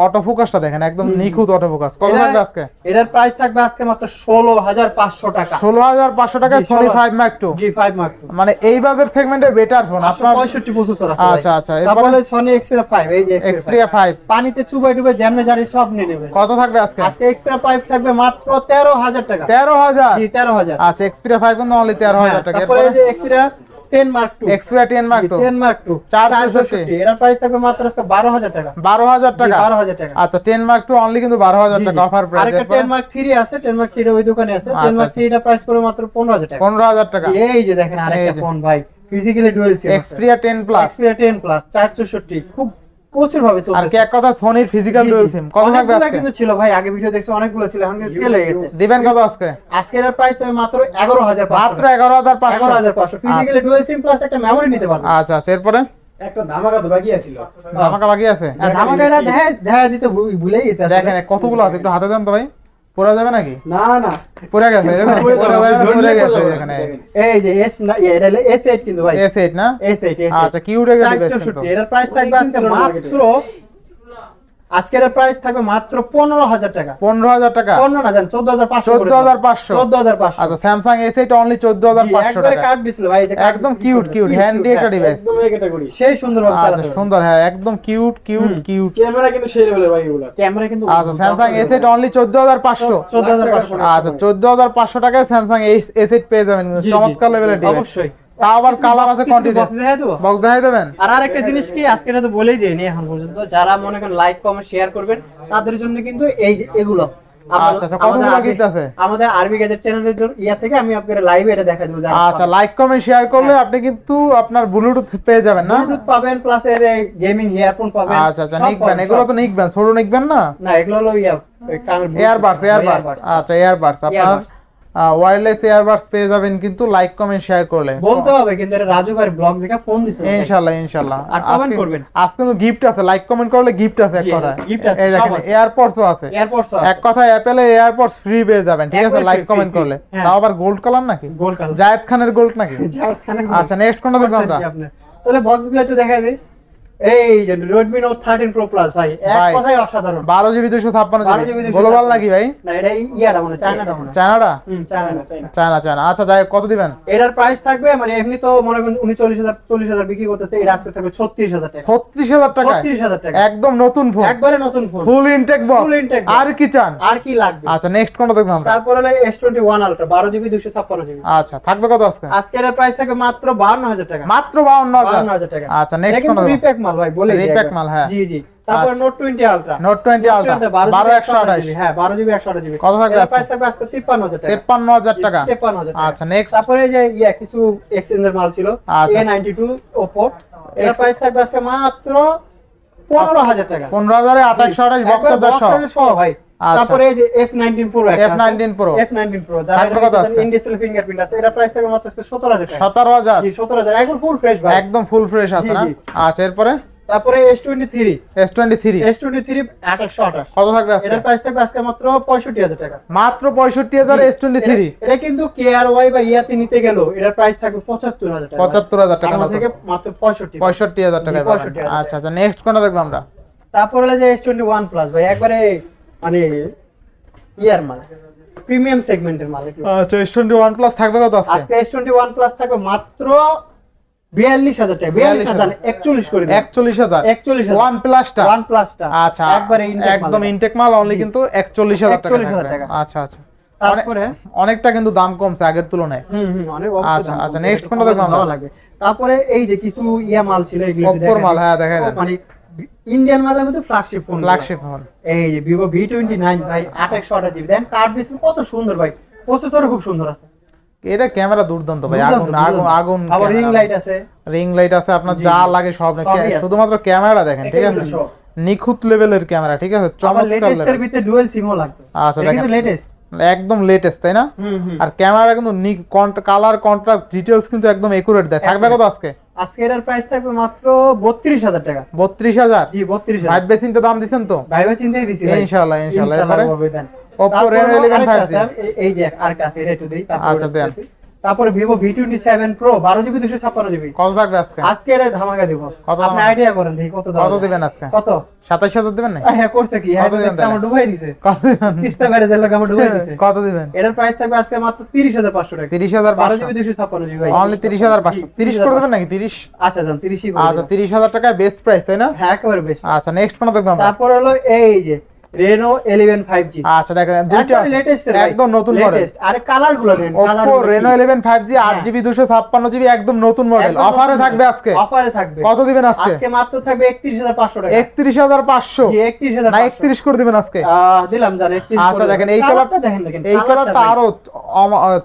Speaker 1: অটো ফোকাসটা দেখেন একদম নিখুঁত অটো ফোকাস। কত থাকবে আজকে?
Speaker 2: এটার প্রাইস থাকবে আজকে মাত্র 16,500 টাকা।
Speaker 1: 16,500 টাকায়
Speaker 2: জি,
Speaker 1: Sony
Speaker 2: 16
Speaker 1: 5 Mark 2
Speaker 2: জি 5 Mark 2
Speaker 1: মানে এই বাজেট সেগমেন্টে বেটার ফোন আপনার।
Speaker 2: 65 প্রসেসর আছে ভাই।
Speaker 1: আচ্ছা আচ্ছা
Speaker 2: তারপর
Speaker 1: এরপরে
Speaker 2: Sony Xperia 5 এই যে
Speaker 1: Xperia 5
Speaker 2: পানিতে চুবাই টুবাই জ্যামনে জারি সব নিয়ে নেবেন।
Speaker 1: কত থাকবে আজকে?
Speaker 2: আজকে Xperia 5 থাকবে মাত্র 13,000 টাকা।
Speaker 1: 13,000
Speaker 2: জি 13,000
Speaker 1: আচ্ছা Xperia 5 কিন্তু অনলি 13,000 টাকা।
Speaker 2: তারপরে
Speaker 1: এরপরে
Speaker 2: এই যে Xperia 10 mark 2
Speaker 1: Xperia 10 mark 2
Speaker 2: 10 mark 2
Speaker 1: 464
Speaker 2: এটার প্রাইস থাকবে মাত্র আজকে 12000 টাকা
Speaker 1: 12000 টাকা
Speaker 2: 12000 টাকা
Speaker 1: আচ্ছা 10 মার্ক 2 অনলি কিন্তু 12000 টাকা অফার প্রাইস
Speaker 2: আরেকটা 10 মার্ক 3 আছে 10 মার্ক 3 ওই দোকানে আছে 10 মার্ক 3 এর প্রাইস পড়বে মাত্র 15000 টাকা
Speaker 1: 15000 টাকা
Speaker 2: এই যে দেখেন আরেকটা ফোন ভাই physically dual SIM
Speaker 1: Xperia 10 plus
Speaker 2: Xperia 10 plus 464 খুব প্রচুর ভাবে
Speaker 1: আর
Speaker 2: চলছে
Speaker 1: কি এক কথা সোনির ফিজিক্যাল ডুয়াল সিম কত থাকবে
Speaker 2: অনেকগুলো
Speaker 1: আজকে
Speaker 2: কিন্তু ছিল ভাই আগে ভিডিও দেখছি অনেকগুলো ছিল এখন কিন্তু সেল হয়ে গেছে
Speaker 1: দিবেন কত আজকে
Speaker 2: আজকে এর প্রাইস পাবে মাত্র 11500
Speaker 1: মাত্র 11500
Speaker 2: 11500 ফিজিক্যালি ডুয়াল সিম প্লাস একটা মেমরি নিতে পারবে
Speaker 1: আচ্ছা আচ্ছা এরপরে
Speaker 3: একটা ধামাকা তো বাকি আছিল
Speaker 1: ধামাকা বাকি আছে
Speaker 2: ধামাকা এটা দেখা দিতে ভুলে গেছে আসলে।
Speaker 1: দেখেন কতগুলো আছে একটু হাতে দেন তো ভাই পুরা যাবে নাকি
Speaker 3: না না
Speaker 1: পুরা গেছে দেখুন
Speaker 3: পুরা
Speaker 1: পুরা
Speaker 3: যাবে,
Speaker 1: যাবে না, পুরা
Speaker 3: ধরলে
Speaker 1: গেছে
Speaker 3: বলবো,
Speaker 1: এখানে
Speaker 3: দেখেন।
Speaker 2: এই যে এস না এটা হলো S8 কিন্তু ভাই
Speaker 1: S8 না
Speaker 2: S8
Speaker 1: আচ্ছা কিউট একটা ডিভাইস কিন্তু
Speaker 2: 464 এটার প্রাইস থাকবে আজকে মাত্র আজকের প্রাইস থাকবে মাত্র 15000 টাকা
Speaker 1: 15000 টাকা
Speaker 2: 15 না জান 14500 করে
Speaker 1: 14500
Speaker 2: 14500
Speaker 1: আচ্ছা স্যামসাং S8 অনলি 14500
Speaker 2: একবারে
Speaker 1: টাকা
Speaker 2: কার্ড ডিসপ্লে ভাই এটা
Speaker 1: একদম কিউট কিউট হ্যান্ডি একটা ডিভাইস
Speaker 3: একদম এই ক্যাটাগরি
Speaker 2: সেই সুন্দর ভাবে
Speaker 1: আচ্ছা
Speaker 2: চালাতে
Speaker 1: সুন্দর হ্যাঁ একদম কিউট কিউট কিউট
Speaker 3: ক্যামেরা কিন্তু সেই লেভেলের ভাই এগুলা
Speaker 2: ক্যামেরা কিন্তু
Speaker 1: আচ্ছা স্যামসাং S8 অনলি 14500
Speaker 2: 14500
Speaker 1: আচ্ছা 14500 টাকায় স্যামসাং S8 পেয়ে যাবেন কিন্তু চমৎকার লেভেলের ডিভাইস
Speaker 2: অবশ্যই
Speaker 1: তাও আবার কালার আছে কোয়ান্টিটি
Speaker 2: বক্স দেখাই দেবো
Speaker 1: বক্স দেখাই দেবেন
Speaker 2: আর আরেকটা জিনিস কি আজকে এটা তো বলেই দিইনি এখন পর্যন্ত যারা মনে করেন লাইক কমেন্ট শেয়ার করবেন তাদের জন্য কিন্তু এই যে এগুলো
Speaker 1: আচ্ছা আচ্ছা কতগুলো গিফট আছে
Speaker 2: আমাদের আরবি গ্যাজেট চ্যানেলের জন্য ইয়া থেকে আমি আপনাদের লাইভে এটা দেখাই দেবো
Speaker 1: আচ্ছা লাইক কমেন্ট শেয়ার করলে আপনি কিন্তু আপনার ব্লুটুথ পেয়ে যাবেন না
Speaker 2: ব্লুটুথ পাবেন প্লাস এর গেমিং ইয়ারফোন পাবেন
Speaker 1: আচ্ছা আচ্ছা
Speaker 2: সব
Speaker 1: নিকবেন
Speaker 2: পাবেন,
Speaker 1: এগুলো
Speaker 2: সব।
Speaker 1: তো নিকবেন ছোট নিকবেন না
Speaker 2: না এগুলো হলো ইয়া কানের
Speaker 1: এয়ারবাডস আচ্ছা এয়ারবাডস আপনার
Speaker 2: Earbuds।
Speaker 1: ওয়্যারলেস এয়ারবাডস পেয়ে যাবেন কিন্তু লাইক কমেন্ট শেয়ার করলে
Speaker 2: বলতে হবে কিন্তু এটা রাজু ভাই ব্লগ দেখে ফোন দিছে
Speaker 1: ইনশাআল্লাহ ইনশাআল্লাহ
Speaker 2: আর comment করবেন।
Speaker 1: আজকে তো গিফট আছে লাইক কমেন্ট করলে গিফট আছে এক
Speaker 2: জি,
Speaker 1: কথা
Speaker 2: gift আছে,
Speaker 1: এই
Speaker 2: সব
Speaker 1: দেখেন
Speaker 2: আছে।
Speaker 1: এয়ারপডসও আছে
Speaker 2: এয়ারপডস
Speaker 1: এক কথায় অ্যাপেলে এয়ারপডস ফ্রি পেয়ে যাবেন ঠিক আছে
Speaker 2: একবারে
Speaker 1: লাইক
Speaker 2: free,
Speaker 1: কমেন্ট
Speaker 2: free,
Speaker 1: করলে
Speaker 2: হ্যাঁ।
Speaker 1: তাও আবার গোল্ড কালার নাকি
Speaker 2: গোল কালার
Speaker 1: জায়েদ খানের গোল্ড নাকি আচ্ছা নেক্সট কোনটা দেখব আমরা
Speaker 2: তাহলে বক্সগুলো একটু দেখাই দিই এই যে Redmi Note 13 Pro Plus ভাই এক
Speaker 1: ভাই।
Speaker 2: কথায় অসাধারণ
Speaker 1: 12GB 256
Speaker 2: 12GB
Speaker 1: জিবি গ্লোবাল নাকি ভাই
Speaker 2: না এটা ইয়াটা মনে চায়নাটা মনে
Speaker 1: চায়নাটা
Speaker 2: চায়না
Speaker 1: চায়না চায়না আচ্ছা যাই হোক, কত দিবেন
Speaker 2: এটার প্রাইস থাকবে মানে এমনি তো মনে করেন 49000 বিক্রি করতেছে এটা আজকে থাকবে 36000 টাকা
Speaker 1: 36000 টাকা
Speaker 2: 36000 টাকা
Speaker 1: একদম নতুন ফোন
Speaker 2: একবারে নতুন phone
Speaker 1: full intake box
Speaker 2: Full intake box।
Speaker 1: আর কি চান
Speaker 2: আর কি লাগবে
Speaker 1: আচ্ছা নেক্সট কোনটা দেখব আমরা
Speaker 2: তারপর হলো S21 Ultra 12GB 256GB
Speaker 1: আচ্ছা থাকবে কত আজকে
Speaker 2: আজকে এর প্রাইস থাকবে মাত্র 52000 টাকা
Speaker 1: মাত্র 52000
Speaker 2: 52000 টাকা
Speaker 1: আচ্ছা নেক্সট
Speaker 2: এটা কিন্তু
Speaker 1: কোনটা
Speaker 2: রিপ্যাক মাল ভাই বলে দিই
Speaker 1: Repack
Speaker 2: একবার।
Speaker 1: মাল, হ্যাঁ।
Speaker 2: জি জি তারপর
Speaker 1: আচ্ছা।
Speaker 2: Note 20 Ultra
Speaker 1: নোট 20 আলট্রা 12128
Speaker 2: হ্যাঁ 12GB 128GB
Speaker 1: কত থাকবে
Speaker 2: এর
Speaker 1: আজকে?
Speaker 2: প্রাইস থাকবে আজকে 53000 টাকা
Speaker 1: 53000 টাকা
Speaker 2: 53000 টাকা
Speaker 1: আচ্ছা নেক্সট
Speaker 2: তারপরে এই যে কিছু এক্সচেঞ্জের মাল ছিল
Speaker 1: আচ্ছা।
Speaker 2: A92 Oppo এর প্রাইস থাকবে আজকে মাত্র 15000 টাকা
Speaker 1: 15000 এ 2828 বক্স
Speaker 2: একবার box
Speaker 1: সহ
Speaker 2: আছে সহ ভাই
Speaker 1: আচ্ছা।
Speaker 2: তারপরে এই যে F19 Pro একটা
Speaker 1: F19 Pro
Speaker 2: F19 Pro যারা
Speaker 1: থাকবে কত আজকে?
Speaker 2: ইনডিসপ্লে ফিঙ্গারপ্রিন্ট আছে এটা প্রাইস থাকবে মাত্র আজকে 17000 টাকা
Speaker 1: 17000
Speaker 2: জি 17000 একদম ফুল ফ্রেশ ভাই
Speaker 1: একদম ফুল ফ্রেশ আছে
Speaker 2: জি,
Speaker 1: না
Speaker 2: জি।
Speaker 1: আচ্ছা এরপরে
Speaker 2: তারপরে S23
Speaker 1: S23
Speaker 2: S23 2828
Speaker 1: কত থাকবে আজকে
Speaker 2: এটার প্রাইস থাকবে আজকে মাত্র 65000 টাকা
Speaker 1: মাত্র 65000 S23
Speaker 2: এটা কিন্তু KRY বা ইয়াতে নিতে গেল এটার প্রাইস থাকবে 75000 টাকা
Speaker 1: 75000 টাকা
Speaker 2: আমার
Speaker 1: নতুন।
Speaker 2: থেকে মাত্র 65
Speaker 1: 65000 টাকা
Speaker 2: জি, 65,000
Speaker 1: আচ্ছা আচ্ছা নেক্সট কোনটা দেখব আমরা
Speaker 2: তারপরে হলো যে S21 প্লাস ভাই একবারে মানে ইয়ার মাল প্রিমিয়াম সেগমেন্টের মাল এগুলো।
Speaker 1: আচ্ছা S21 প্লাস থাকবে কত আজকে
Speaker 2: আজকে S21 প্লাস থাকবে মাত্র 42000 টাকা 42000 41 করে দিন
Speaker 1: 41000
Speaker 2: 41000
Speaker 1: ওয়ান প্লাসটা
Speaker 2: ওয়ান প্লাসটা
Speaker 1: আচ্ছা
Speaker 2: একবারে
Speaker 1: একদম ইনটেক মাল অনলি কিন্তু 41000 টাকা
Speaker 2: 41,000 টাকা।
Speaker 1: আচ্ছা আচ্ছা
Speaker 2: তারপরে
Speaker 1: অনেকটা কিন্তু দাম কমছে আগের তুলনায়
Speaker 2: অনেক
Speaker 1: আচ্ছা, আচ্ছা, next কোনটা দেখবো আমরা?
Speaker 2: লাগবে তারপরে এই যে কিছু ইয়া মাল ছিল এগুলো একটু
Speaker 1: Oppo-র
Speaker 2: দেখাই
Speaker 1: মাল,
Speaker 2: দিই।
Speaker 1: হ্যাঁ, দেখাই দেন।
Speaker 2: মানে ইন্ডিয়ান মালের মধ্যে ফ্ল্যাগশিপ ফোন
Speaker 1: ফ্ল্যাগশিপ ফোন
Speaker 2: এই যে Vivo V29 ভাই 2828GB দেন কার্ড ডিসপ্লে কত সুন্দর ভাই প্রসেসরও খুব সুন্দর আছে
Speaker 1: এটা ক্যামেরা দুর্দান্ত ভাই আগুন
Speaker 2: দুর্দান্ত,
Speaker 1: আগুন
Speaker 2: দুর্দান্ত।
Speaker 1: আগুন
Speaker 2: আবার রিং লাইট আছে
Speaker 1: রিং লাইট আছে আপনার
Speaker 2: জি,
Speaker 1: যা
Speaker 2: জি।
Speaker 1: লাগে সব
Speaker 2: সবই আছে।
Speaker 1: শুধুমাত্র ক্যামেরা দেখেন ঠিক আছে
Speaker 2: একেবারে সব।
Speaker 1: নিখুঁত লেভেলের ক্যামেরা ঠিক আছে
Speaker 2: আবার
Speaker 1: চমৎকার
Speaker 2: লেটেস্টের
Speaker 1: level।
Speaker 2: ভিতরে ডুয়াল সিমও লাগবে
Speaker 1: আচ্ছা,
Speaker 2: এটা কিন্তু
Speaker 1: দেখেন।
Speaker 2: লেটেস্ট
Speaker 1: একদম লেটেস্ট তাই না আর ক্যামেরা কিন্তু কালার কন্ট্রাস্ট ডিটেইলস কিন্তু একদম একুরেট দেয় থাকবে কত আজকে
Speaker 2: আজকে এটার প্রাইস থাকবে মাত্র 32000 টাকা
Speaker 1: 32000
Speaker 2: জি 32000
Speaker 1: ভাই বেশি তো দাম দিবেন তো
Speaker 2: ভাই ভাই চিন্তাই দিছি ভাই
Speaker 1: ইনশাআল্লাহ ইনশাআল্লাহ এরপরে
Speaker 2: হবে দেন
Speaker 1: Oppo
Speaker 2: তারপরে
Speaker 1: Reno 11
Speaker 2: আরেকটা
Speaker 1: 5G
Speaker 2: আছে, এই যে আরেকটা আছে এটা একটু দেই
Speaker 1: আচ্ছা, দেন।
Speaker 2: তারপরে Vivo V27 Pro 12GB 256GB
Speaker 1: কত থাকবে আজকে
Speaker 2: আজকে এটা ধামাকা দিব
Speaker 1: কত
Speaker 2: আপনি
Speaker 1: ধামাকা?
Speaker 2: আইডিয়া করেন দেখি কত দাম
Speaker 1: কত দিবেন আজকে
Speaker 2: কত
Speaker 1: 27000 দিবেন না
Speaker 2: হ্যাঁ করছে কি হ্যাঁ
Speaker 1: কত দিবেন
Speaker 2: দেখছি আমার
Speaker 1: তাহলে?
Speaker 2: ডুবাই দিছে
Speaker 1: কত দিবেন
Speaker 2: তিস্তা বাইরে জেলা আমার ডুবাই দিছে
Speaker 1: কত দিবেন
Speaker 2: এটার প্রাইস থাকবে আজকে মাত্র 30500 টাকা
Speaker 1: 30500
Speaker 2: 12GB 256GB ভাই
Speaker 1: অনলি 30500 30 করে দেবেন নাকি 30
Speaker 2: আচ্ছা জান 30ই করে
Speaker 1: আচ্ছা
Speaker 2: দিলাম।
Speaker 1: 30000 টাকা বেস্ট প্রাইস তাই না
Speaker 2: হ্যাঁ একেবারে বেস্ট
Speaker 1: আচ্ছা নেক্সট কোন দেখব আমরা
Speaker 2: তারপর হলো এই যে Reno 11 5G
Speaker 1: আচ্ছা দেখেন দুইটা
Speaker 2: একদম লেটেস্ট
Speaker 1: একদম নতুন মডেল
Speaker 2: লেটেস্ট আরে কালার গুলো দেন colour
Speaker 1: Oppo Reno 11 5G 8GB 256GB একদম নতুন মডেল অফারে থাকবে আজকে
Speaker 2: অফারে থাকবে
Speaker 1: কত দিবেন আজকে
Speaker 2: আজকে মাত্র থাকবে 31500 টাকা
Speaker 1: 31500
Speaker 2: জি 31500
Speaker 1: না 31 করে দিবেন আজকে
Speaker 2: দিলাম জান 31
Speaker 1: আচ্ছা দেখেন এই কালারটা
Speaker 2: দেখেন
Speaker 1: এই কালারটা আরো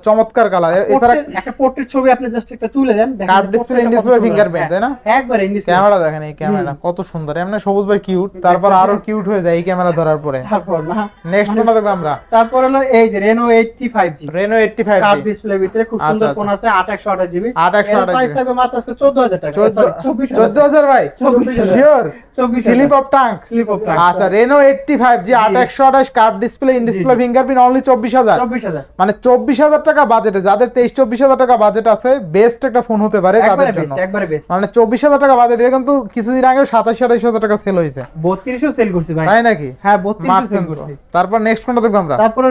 Speaker 1: চমৎকার কালার এছাড়া
Speaker 2: একটা পোর্ট্রেট ছবি আপনি জাস্ট একটা তুলে দেন দেখেন
Speaker 1: curve display in display fingerprint তাই না
Speaker 2: একবার ইন ডিসপ্লে
Speaker 1: ক্যামেরা দেখেন এই ক্যামেরা কত সুন্দর এমনি সবুজ ভাই কিউট তারপর আরো কিউট হয়ে যায় এই ক্যামেরা ধরার পরে
Speaker 2: তারপর না
Speaker 1: নেক্সট কোনটা দেখব আমরা
Speaker 2: তারপর হলো এই যে Reno 85G
Speaker 1: Reno 85G
Speaker 2: curve display ভিতরে খুব সুন্দর
Speaker 1: আচ্ছা,
Speaker 2: ফোন আছে 8128GB
Speaker 1: 8128
Speaker 2: প্রাইস থাকবে মাত্র আজকে 14000 টাকা
Speaker 1: 14000 ভাই
Speaker 2: 24,000
Speaker 1: sure
Speaker 2: 24,000
Speaker 1: slip of tongue
Speaker 2: slip of tongue
Speaker 1: আচ্ছা Reno 85G 8128 curve display in display fingerprint only 24000
Speaker 2: 24000
Speaker 1: মানে 24000 টাকা বাজেটে যাদের 23-24000 টাকা বাজেট আছে বেস্ট একটা ফোন হতে পারে
Speaker 2: একবারে
Speaker 1: তাদের
Speaker 2: বেস্ট
Speaker 1: জন্য
Speaker 2: একবারে বেস্ট
Speaker 1: মানে 24000 টাকা বাজেট এটা কিন্তু কিছুদিন আগে 27000 টাকা সেল হয়েছে
Speaker 2: 3200 সেল করছি ভাই
Speaker 1: তাই নাকি
Speaker 2: হ্যাঁ 3200 সেল
Speaker 1: মারছেন তো।
Speaker 2: করছি
Speaker 1: তারপর নেক্সট কোনটা দেখব আমরা
Speaker 2: তারপর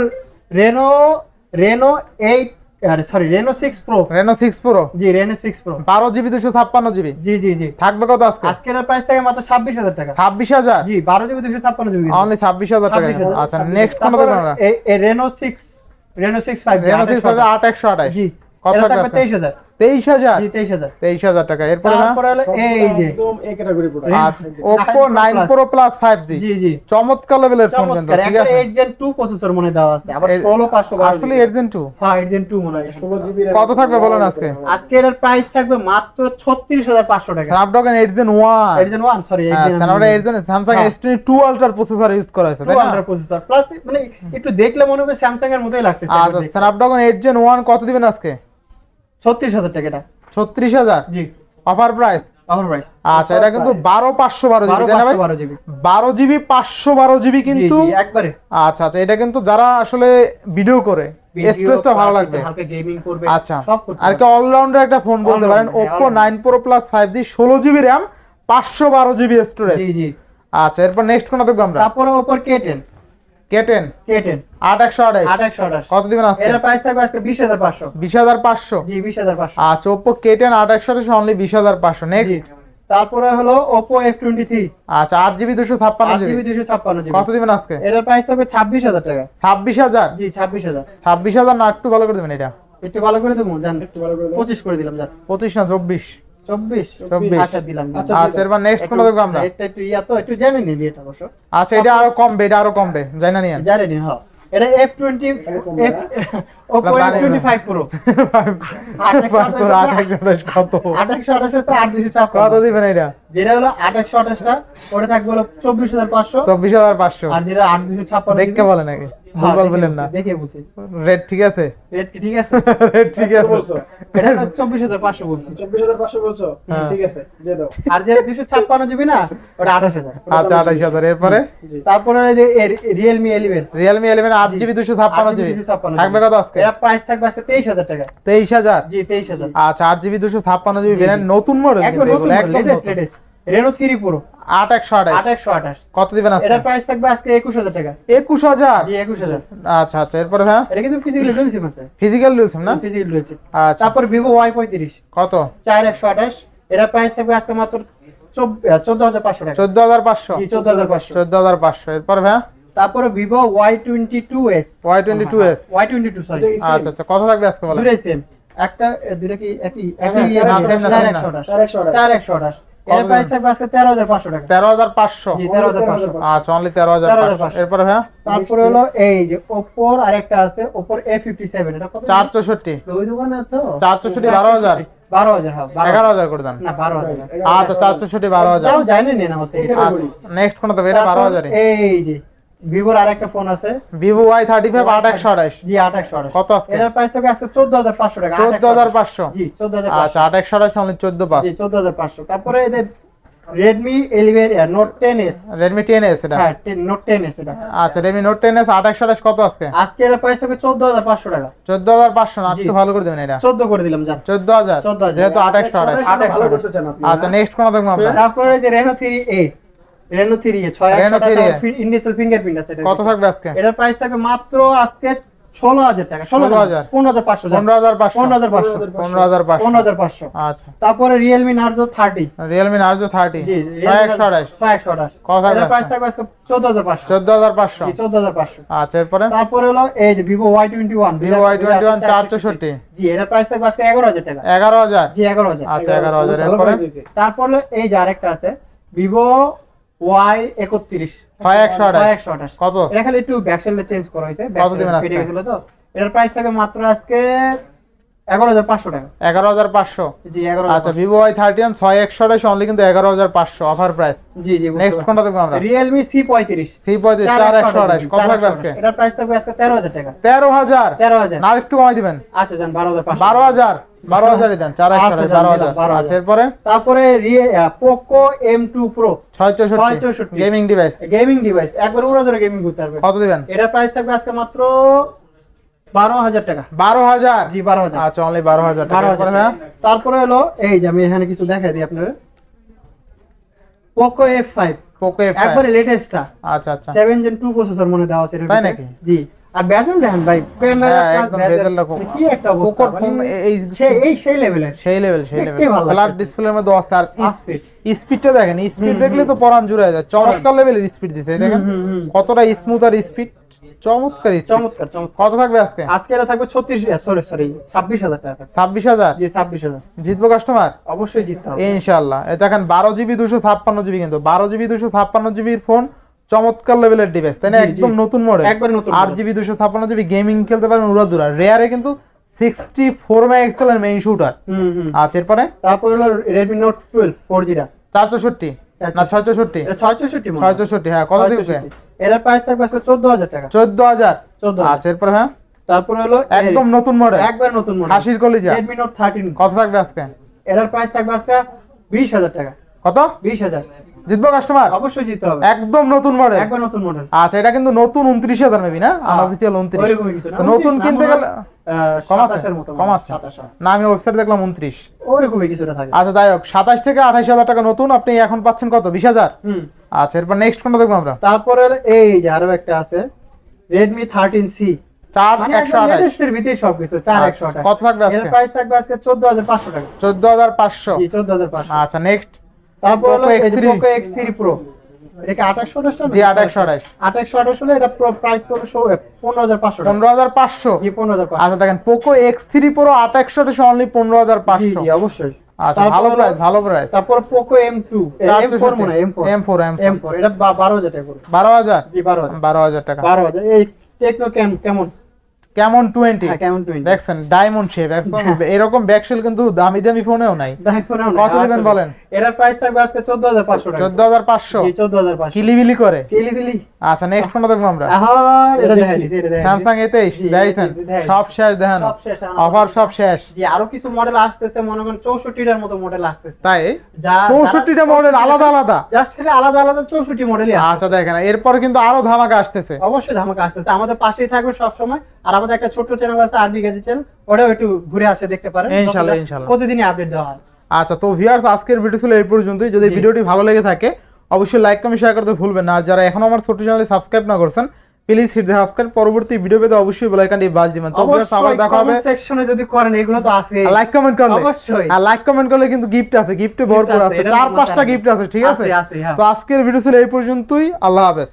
Speaker 2: Reno 8 আরে sorry Reno 6 Pro
Speaker 1: Reno 6 Pro
Speaker 2: জি Reno 6 Pro
Speaker 1: 12GB 256GB
Speaker 2: জি জি জি
Speaker 1: থাকবে কত আজকে
Speaker 2: আজকের প্রাইস থাকে মাত্র 26000 টাকা
Speaker 1: 26000
Speaker 2: জি 12GB 256GB
Speaker 1: অনলি 26000 টাকা
Speaker 2: 26,000
Speaker 1: আচ্ছা নেক্সট কোনটা দেখব আমরা
Speaker 2: এই Reno 6 5G
Speaker 1: Reno 6 হবে 8128
Speaker 2: জি
Speaker 1: কত
Speaker 2: এটা
Speaker 1: থাকবে
Speaker 2: থাকবে
Speaker 1: আজকে?
Speaker 2: 23000
Speaker 1: 23000
Speaker 2: জি 23000
Speaker 1: 23000 টাকা এরপরে না
Speaker 2: তারপর হলো এই যে
Speaker 3: একদম এই ক্যাটাগরি প্রোডাক্ট
Speaker 1: আচ্ছা Oppo 9 Pro Plus 5G
Speaker 2: জি জি
Speaker 1: চমৎকার লেভেলের ফোন কিন্তু
Speaker 2: চমৎকার
Speaker 1: ঠিক
Speaker 2: একবারে
Speaker 1: আছে
Speaker 2: 8 Gen 2 প্রসেসর মনে দেওয়া আছে আবার
Speaker 1: এই-
Speaker 2: 16512
Speaker 1: আসলে 8 Gen 2
Speaker 2: হ্যাঁ 8 Gen 2 মনে হয়
Speaker 3: 16GB
Speaker 1: কত থাকবে বলেন আজকে
Speaker 2: আজকে এর প্রাইস থাকবে মাত্র 36500 টাকা
Speaker 1: Snapdragon 8 Gen 1
Speaker 2: 8 Gen 1 সরি 8
Speaker 1: হ্যাঁ,
Speaker 2: Gen
Speaker 1: Snapdragon 8 Gen Samsung
Speaker 2: হ্যাঁ।
Speaker 1: S22 Ultra প্রসেসর ইউজ করা হয়েছে তাই না
Speaker 2: আলট্রা প্রসেসর প্লাস মানে একটু দেখলে মনে হবে স্যামসাং এর মতোই লাগতেছে
Speaker 1: আচ্ছা Snapdragon 8 Gen 1 কত দিবেন আজকে
Speaker 2: 36000 টাকা এটা
Speaker 1: 36000
Speaker 2: জি
Speaker 1: অফার প্রাইস
Speaker 2: আমার প্রাইস
Speaker 1: আচ্ছা এটা কিন্তু 12512 জিবি তাই না ভাই
Speaker 2: 12GB
Speaker 1: 12GB 512GB কিন্তু
Speaker 2: জি একবারে
Speaker 1: আচ্ছা আচ্ছা এটা কিন্তু যারা আসলে ভিডিও করে স্টোরেজটা ভালো লাগবে
Speaker 2: হালকা গেমিং করবে
Speaker 1: আচ্ছা
Speaker 2: সব করতে
Speaker 1: আর কি অলরাউন্ডার একটা ফোন বলতে পারেন
Speaker 2: All-rounder,
Speaker 1: Oppo 9 Pro Plus 5G 16GB RAM 512GB storage
Speaker 2: জি জি
Speaker 1: আচ্ছা এরপর নেক্সট কোনটা দেখব আমরা
Speaker 2: তারপরে ওপর K10
Speaker 1: K10
Speaker 2: 8128
Speaker 1: 8128 কত দিবেন আজকে
Speaker 2: এর প্রাইস থাকবে আজকে 20500
Speaker 1: 20500
Speaker 2: জি 20500
Speaker 1: আচ্ছা Oppo K10 8128 অনলি 20500
Speaker 2: জি
Speaker 1: নেক্সট
Speaker 2: তারপরে হলো Oppo F23
Speaker 1: আচ্ছা 8GB 256GB
Speaker 2: 8GB 256GB
Speaker 1: কত দিবেন আজকে
Speaker 2: এর প্রাইস থাকবে 26000 টাকা
Speaker 1: 26000
Speaker 2: জি 26000
Speaker 1: 26000 না একটু ভালো করে দিবেন এটা
Speaker 2: একটু ভালো করে দেবো জান
Speaker 3: একটু ভালো করে দাও।
Speaker 2: 25 করে দিলাম জান
Speaker 1: 25 না 24
Speaker 2: 24 আচ্ছা দিলাম
Speaker 3: আচ্ছা,
Speaker 1: আচ্ছা এরপর নেক্সট কোনটা দেখব আমরা
Speaker 2: এটা একটু ইয়া তো একটু জানেন নি এটা অবশ্য
Speaker 1: আচ্ছা এটা আরো কমবে এটা আরো কমবে জানি না নিয়ে
Speaker 2: জানেন নি হ্যাঁ এটা F20 Oppo
Speaker 1: না, জানি না।
Speaker 2: F25 Pro
Speaker 1: কত
Speaker 2: 2828
Speaker 1: কত দিবেন এটা
Speaker 2: যেটা হলো 2828 টা ওটা থাকবে হলো 24500
Speaker 1: 24500
Speaker 2: আর যেটা 8256
Speaker 1: দেখকে বলে নাকি ভুল বলেন না
Speaker 2: দেখে বুঝি
Speaker 1: রেড ঠিক আছে
Speaker 2: রেট কি ঠিক আছে
Speaker 1: রেড ঠিক
Speaker 3: কত
Speaker 1: আছে
Speaker 3: বলছো?
Speaker 2: এটা তো 24500 বলছি
Speaker 3: 24500 বলছো
Speaker 1: হ্যাঁ।
Speaker 3: ঠিক আছে দিয়ে দাও
Speaker 2: আর যেটা 256 জিবি না ওটা 28000
Speaker 1: আচ্ছা 28000 এরপরে
Speaker 3: জি
Speaker 2: তারপরে এই যে Realme 11
Speaker 1: Realme 11 8GB 256GB থাকবে কত আজকে
Speaker 2: এর প্রাইস থাকবে আজকে 23000 টাকা
Speaker 1: 23000
Speaker 2: জি 23000
Speaker 1: আচ্ছা 8GB 256GB ভেরিয়েন্ট নতুন মডেল
Speaker 2: একদম নতুন লেটেস্ট Reno 3 Pro
Speaker 1: 8128
Speaker 2: 2828
Speaker 1: কত দিবেন আজকে
Speaker 2: এটার প্রাইস থাকবে আজকে 21000 টাকা
Speaker 1: 21000
Speaker 2: জি 21000
Speaker 1: আচ্ছা আচ্ছা এরপরে হ্যাঁ
Speaker 2: এটা কিন্তু ফিজিক্যালি ডুয়াল সিম আছে
Speaker 1: ফিজিক্যাল ডিউল সিম না
Speaker 2: ফিজিক্যালি ডুয়াল সিম
Speaker 1: আচ্ছা
Speaker 2: তারপর Vivo Y35
Speaker 1: কত
Speaker 2: 4128 এটার প্রাইস থাকবে আজকে মাত্র 14500 টাকা
Speaker 1: 14500
Speaker 2: জি 14500
Speaker 1: 14500 এরপর হ্যাঁ
Speaker 2: তারপরে Vivo Y22s
Speaker 1: Y22s
Speaker 2: Y22 sorry
Speaker 1: আচ্ছা আচ্ছা কত থাকবে আজকে বলেন
Speaker 2: দুটাই সেম একটা দুটা কি একই
Speaker 3: হ্যাঁ,
Speaker 2: ইয়ে
Speaker 3: চার
Speaker 2: না,
Speaker 1: একশো,
Speaker 2: 4128
Speaker 3: 4128
Speaker 2: এর প্রাইস থাকবে আজকে 13500 টাকা
Speaker 1: 13500
Speaker 2: জি 13500
Speaker 1: আচ্ছা অনলি 13500
Speaker 2: 13,500
Speaker 1: এরপর হ্যাঁ
Speaker 2: তারপরে হলো এই যে Oppo এর আরেকটা আছে Oppo A57 এটা কত
Speaker 1: 464
Speaker 2: ওই দোকানে তো
Speaker 1: 464 12000
Speaker 2: 12000 হ্যাঁ
Speaker 1: 11000 করে দেন
Speaker 2: না 12000
Speaker 1: আচ্ছা 464 12000
Speaker 2: তাও জানেন না মতে
Speaker 1: আচ্ছা নেক্সট কোন দেবে এটা 12000
Speaker 2: এই যে Vivo এর আরেকটা ফোন আছে
Speaker 1: Vivo Y35 8128
Speaker 2: জি 2828
Speaker 1: কত আজকে
Speaker 2: এটার প্রাইস থাকবে আজকে 14500 টাকা
Speaker 1: 14500
Speaker 2: জি 14500
Speaker 1: আচ্ছা 8128 অনলি 14500
Speaker 2: জি 14500 তারপরে এই যে Redmi 11 Note 10s
Speaker 1: Redmi 10s এটা
Speaker 2: হ্যাঁ Note 10s এটা
Speaker 1: আচ্ছা Redmi Note 10s 2828 কত আজকে
Speaker 2: আজকে এর প্রাইস থাকবে 14500 টাকা
Speaker 1: 14500 না
Speaker 2: জি।
Speaker 1: একটু ভালো করে দেবেন এটা
Speaker 2: 14 করে দিলাম জান
Speaker 1: 14000
Speaker 2: 14,000
Speaker 1: যেহেতু 2828
Speaker 3: ভালো করতে চান আপনি
Speaker 1: আচ্ছা নেক্সট কোন দেখবো আমরা
Speaker 2: তারপরে এই যে Reno 3a Reno 3a
Speaker 1: Reno 3A
Speaker 2: 6128 ইন্ডিসেল fingerprint আছে এটা
Speaker 1: কত থাকবে আজকে
Speaker 2: এটার প্রাইস থাকবে মাত্র আজকে 16,000 টাকা,
Speaker 1: 16,000
Speaker 2: 15,500
Speaker 1: 15,500
Speaker 2: 15,500
Speaker 1: 15,500
Speaker 2: 15,500।
Speaker 1: আচ্ছা
Speaker 2: তারপরে Realme Narzo 30,
Speaker 1: Realme Narzo 30
Speaker 2: জি
Speaker 1: 6128
Speaker 2: 6128,
Speaker 1: কত থাকবে
Speaker 2: এটার প্রাইস থাকবে আজকে 14,500,
Speaker 1: 14,500
Speaker 2: জি 14,500।
Speaker 1: আচ্ছা এরপরে
Speaker 2: তারপরে হলো এই যে Vivo Y21,
Speaker 1: Vivo Y21 464
Speaker 2: জি এটার প্রাইস থাকবে আজকে 11,000 টাকা,
Speaker 1: 11,000
Speaker 2: জি 11,000।
Speaker 1: আচ্ছা 11,000
Speaker 3: ভালো
Speaker 1: এরপরে
Speaker 3: price হয়েছে।
Speaker 2: তারপর হলো এই যে আরেকটা আছে Vivo Y31
Speaker 1: 6128 কত
Speaker 2: এটা খালি একটু ব্যাকসাইডটা চেঞ্জ করা হয়েছে,
Speaker 1: কত দিবেন আজকে?
Speaker 2: ফেটে গেছিল তো। এটার প্রাইস থাকবে মাত্র আজকে 11,500 টাকা,
Speaker 1: 11,500
Speaker 2: জি 11,500।
Speaker 1: আচ্ছা Vivo Y31 6128 অনলি কিন্তু 11,500 অফার প্রাইস
Speaker 2: জি জি
Speaker 1: নেক্সট কোনটা দেখব আমরা
Speaker 2: Realme C35
Speaker 1: C35 4128 কত থাকবে আজকে
Speaker 2: এটার প্রাইস থাকবে আজকে 13,000 টাকা,
Speaker 1: 13,000
Speaker 2: 13,000।
Speaker 1: না একটু কমাই দিবেন
Speaker 2: আচ্ছা জান 12,500
Speaker 1: 12,000 ই দেন 4128 12,000
Speaker 2: 12,000
Speaker 1: আচ্ছা এরপরে
Speaker 2: তারপরে Poco M2 Pro
Speaker 1: 664 gaming device
Speaker 2: gaming device, একবার উড়া ধরে গেমিং করতে পারবে।
Speaker 1: কত দিবেন
Speaker 2: এটার প্রাইস থাকবে আজকে মাত্র 12,000 টাকা,
Speaker 1: 12,000
Speaker 2: জি 12,000।
Speaker 1: আচ্ছা অনলি 12,000 টাকা
Speaker 2: 12,000
Speaker 1: এরপরে
Speaker 2: টাকা।
Speaker 1: হ্যাঁ
Speaker 2: তারপরে হলো এই যে আমি এখানে কিছু দেখাই দিই আপনাদের, Poco F5
Speaker 1: Poco F5
Speaker 2: একবারে লেটেস্টটা,
Speaker 1: আচ্ছা আচ্ছা
Speaker 2: 7 Gen 2 প্রসেসর মনে দেওয়া আছে এর
Speaker 1: তাই
Speaker 2: ভিতরে।
Speaker 1: নাকি?
Speaker 2: জি আর বেজেল দেখেন ভাই, ক্যামেরা
Speaker 1: হ্যাঁ,
Speaker 2: প্লাস
Speaker 1: একদম
Speaker 2: বেজেল,
Speaker 1: bezel টা খুব-
Speaker 2: কি একটা অবস্থা,
Speaker 1: Poco ফোন এই
Speaker 2: সেই লেভেলের
Speaker 1: সেই লেভেল
Speaker 2: দেখতেই ভালো
Speaker 1: ফ্ল্যাট
Speaker 2: লাগতেছে।
Speaker 1: ডিসপ্লের মধ্যে অস্তে আর
Speaker 2: আসছে।
Speaker 1: স্পিডটা দেখেন স্পিড দেখলে তো পরান জুড়ে যায় চমৎকার লেভেলের স্পিড দিছে এই দেখেন কতটা স্মুথ আর স্পিড চমৎকার স্পিড
Speaker 2: চমৎকার চমৎকার।
Speaker 1: কত থাকবে আজকে
Speaker 2: আজকে এটা থাকবে 26,000 টাকা,
Speaker 1: 26,000
Speaker 2: জি 26,000।
Speaker 1: জিতবো কাস্টমার
Speaker 2: অবশ্যই জিততে হবে।
Speaker 1: ইনশাআল্লাহ এটা দেখেন 12GB 256GB কিন্তু 12GB 256GBর ফোন চমৎকার লেভেলের ডিভাইস তাই না
Speaker 2: জি, জি।
Speaker 1: একদম নতুন মডেল
Speaker 2: একবার নতুন
Speaker 1: 8GB 256GB গেমিং খেলতে পারবেন উড়াদুরা রেয়ারে কিন্তু 64 মেগাপিক্সেলের মেইন শুটার আচ্ছা এরপরে
Speaker 2: তারপর হলো Redmi Note 12 4G টা,
Speaker 1: 464 না 664
Speaker 2: এটা 664 মনে হয়।
Speaker 1: 664 হ্যাঁ কত দিবে
Speaker 2: 664 এটার প্রাইস থাকবে আজকে 14,000 টাকা,
Speaker 1: 14,000
Speaker 2: 14,000।
Speaker 1: আচ্ছা এরপরে হ্যাঁ
Speaker 2: তারপর হলো
Speaker 1: একদম নতুন মডেল
Speaker 2: একবার নতুন মডেল
Speaker 1: হাসির কলিজা
Speaker 2: Redmi Note 13
Speaker 1: কত থাকবে আজকে
Speaker 2: এটার প্রাইস থাকবে আজকে 20,000 টাকা,
Speaker 1: কত
Speaker 2: 20,000।
Speaker 1: জিতবো কাস্টমার
Speaker 2: অবশ্যই জিততে হবে,
Speaker 1: একদম নতুন মডেল
Speaker 2: একবার নতুন মডেল।
Speaker 1: আচ্ছা এটা কিন্তু নতুন 29,000 মেবি না আনঅফিশিয়াল 29
Speaker 2: ওইরকমই কিছু না,
Speaker 1: তো নতুন
Speaker 2: 29
Speaker 1: কিনতে
Speaker 2: না,
Speaker 1: গেলে কম আছে?
Speaker 2: 27 এর মতো,
Speaker 1: কম আছে?
Speaker 2: 27।
Speaker 1: না আমি ওয়েবসাইট দেখলাম 29
Speaker 2: ওইরকমই কিছুটা থাকে।
Speaker 1: আচ্ছা যাই হোক 27 থেকে 28,000 টাকা নতুন আপনি এখন পাচ্ছেন কত 20,000 আচ্ছা এরপর নেক্সট কোনটা দেখবো আমরা
Speaker 2: তারপরে হলো এই যে আরো একটা আছে Redmi 13C,
Speaker 1: 4128
Speaker 2: লেটেস্ট এর ভিতরে সবকিছু 4128।
Speaker 1: কত থাকবে
Speaker 2: এর
Speaker 1: আজকে
Speaker 2: প্রাইস থাকবে আজকে 14,500 টাকা,
Speaker 1: 14,500
Speaker 2: জি 14,500।
Speaker 1: আচ্ছা নেক্সট
Speaker 2: তারপর হলো
Speaker 1: Poco
Speaker 2: এই যে
Speaker 1: X3
Speaker 2: Poco X3 Pro, এটা কি 2828 টা?
Speaker 1: জি 2828
Speaker 2: 2828 হলে এটা প্রাইস পড়বে 15,500 টাকা,
Speaker 1: 15,500
Speaker 2: জি 15,500।
Speaker 1: আচ্ছা দেখেন Poco X3 Pro 2828 অনলি
Speaker 2: জি
Speaker 1: 15,500
Speaker 2: জি অবশ্যই।
Speaker 1: আচ্ছা
Speaker 2: তারপর
Speaker 1: ভালো
Speaker 2: হলো-
Speaker 1: প্রাইস ভালো প্রাইস
Speaker 2: তারপর Poco M2 M4 মনে হয়,
Speaker 1: M4
Speaker 2: M4 এটা 12,000 টাকা করে,
Speaker 1: 12,000
Speaker 2: জি 12,000
Speaker 1: 12,000 টাকা
Speaker 2: 12,000। এই টেকনো কেমন
Speaker 1: কেমন 20
Speaker 2: হ্যাঁ কেমন 20
Speaker 1: দেখছেন ডায়মন্ড শেপ একদম এরকম ব্যাকশেল কিন্তু দামি দামি ফোনেও নাই কত দিবেন বলেন?
Speaker 2: এটার প্রাইস থাকবে আজকে 14,500 টাকা,
Speaker 1: 14,500
Speaker 2: জি 14,500।
Speaker 1: কিলিবিলি করে
Speaker 2: কিলিবিলি
Speaker 1: আচ্ছা নেক্সট কোনটা দেখবো আমরা
Speaker 2: এখন এটা দেখাই দিছি, এটা দেখাই দিছি।
Speaker 1: স্যামসাং A23
Speaker 2: জি,
Speaker 1: দেখাইছেন
Speaker 2: জি, দেখাই
Speaker 1: সব শেষ দেখেন
Speaker 2: সব শেষ,
Speaker 1: অফার সব শেষ
Speaker 2: জি আরো কিছু মডেল আসতেছে, মনে করেন 64টার মতো মডেল আসতেছে,
Speaker 1: তাই
Speaker 2: যা
Speaker 1: 64টা মডেল আলাদা আলাদা
Speaker 2: জাস্ট খালি আলাদা আলাদা 64 মডেলই আছে।
Speaker 1: আচ্ছা দেখেন এরপরে কিন্তু আরো ধামাকা আসতেছে
Speaker 2: অবশ্যই ধামাকা আসতেছে, আমাদের পাশেই থাকবে সব সময়। আর আমাদের একটা ছোট্ট চ্যানেল আছে আরবি গ্যাজেট চ্যানেল, ওটাও একটু ঘুরে আসে দেখতে পারেন,
Speaker 1: ইনশাআল্লাহ,
Speaker 2: যতটা
Speaker 1: ইনশাআল্লাহ।
Speaker 2: প্রতিদিনই আপডেট দেওয়া হয়।
Speaker 1: আচ্ছা তো ভিউয়ার্স আজকের ভিডিও ছিল এই পর্যন্তই যদি
Speaker 2: জি।
Speaker 1: ভিডিওটি ভালো লেগে থাকে অবশ্যই লাইক কমেন্ট শেয়ার করতে ভুলবেন না আর যারা এখনো আমার ছোট চ্যানেলে সাবস্ক্রাইব না করেছেন প্লিজ হিট দ্য সাবস্ক্রাইব পরবর্তী ভিডিও পেতে অবশ্যই বেল আইকনটি বাজ দিবেন তো ভিউয়ার্স আবার
Speaker 2: অবশ্যই
Speaker 1: দেখা হবে
Speaker 2: কমেন্ট সেকশনে যদি করেন এগুলো তো আছে,
Speaker 1: লাইক কমেন্ট করলে
Speaker 2: অবশ্যই।
Speaker 1: আর লাইক কমেন্ট করলে কিন্তু গিফট আছে গিফটে ভরপুর
Speaker 2: আছে,
Speaker 1: আছে
Speaker 2: এটা
Speaker 1: 4-5টা
Speaker 2: মাথায়
Speaker 1: গিফট আছে ঠিক আছে
Speaker 2: আছে, হ্যাঁ।
Speaker 1: তো আজকের ভিডিও ছিল এই পর্যন্তই আল্লাহ হাফেজ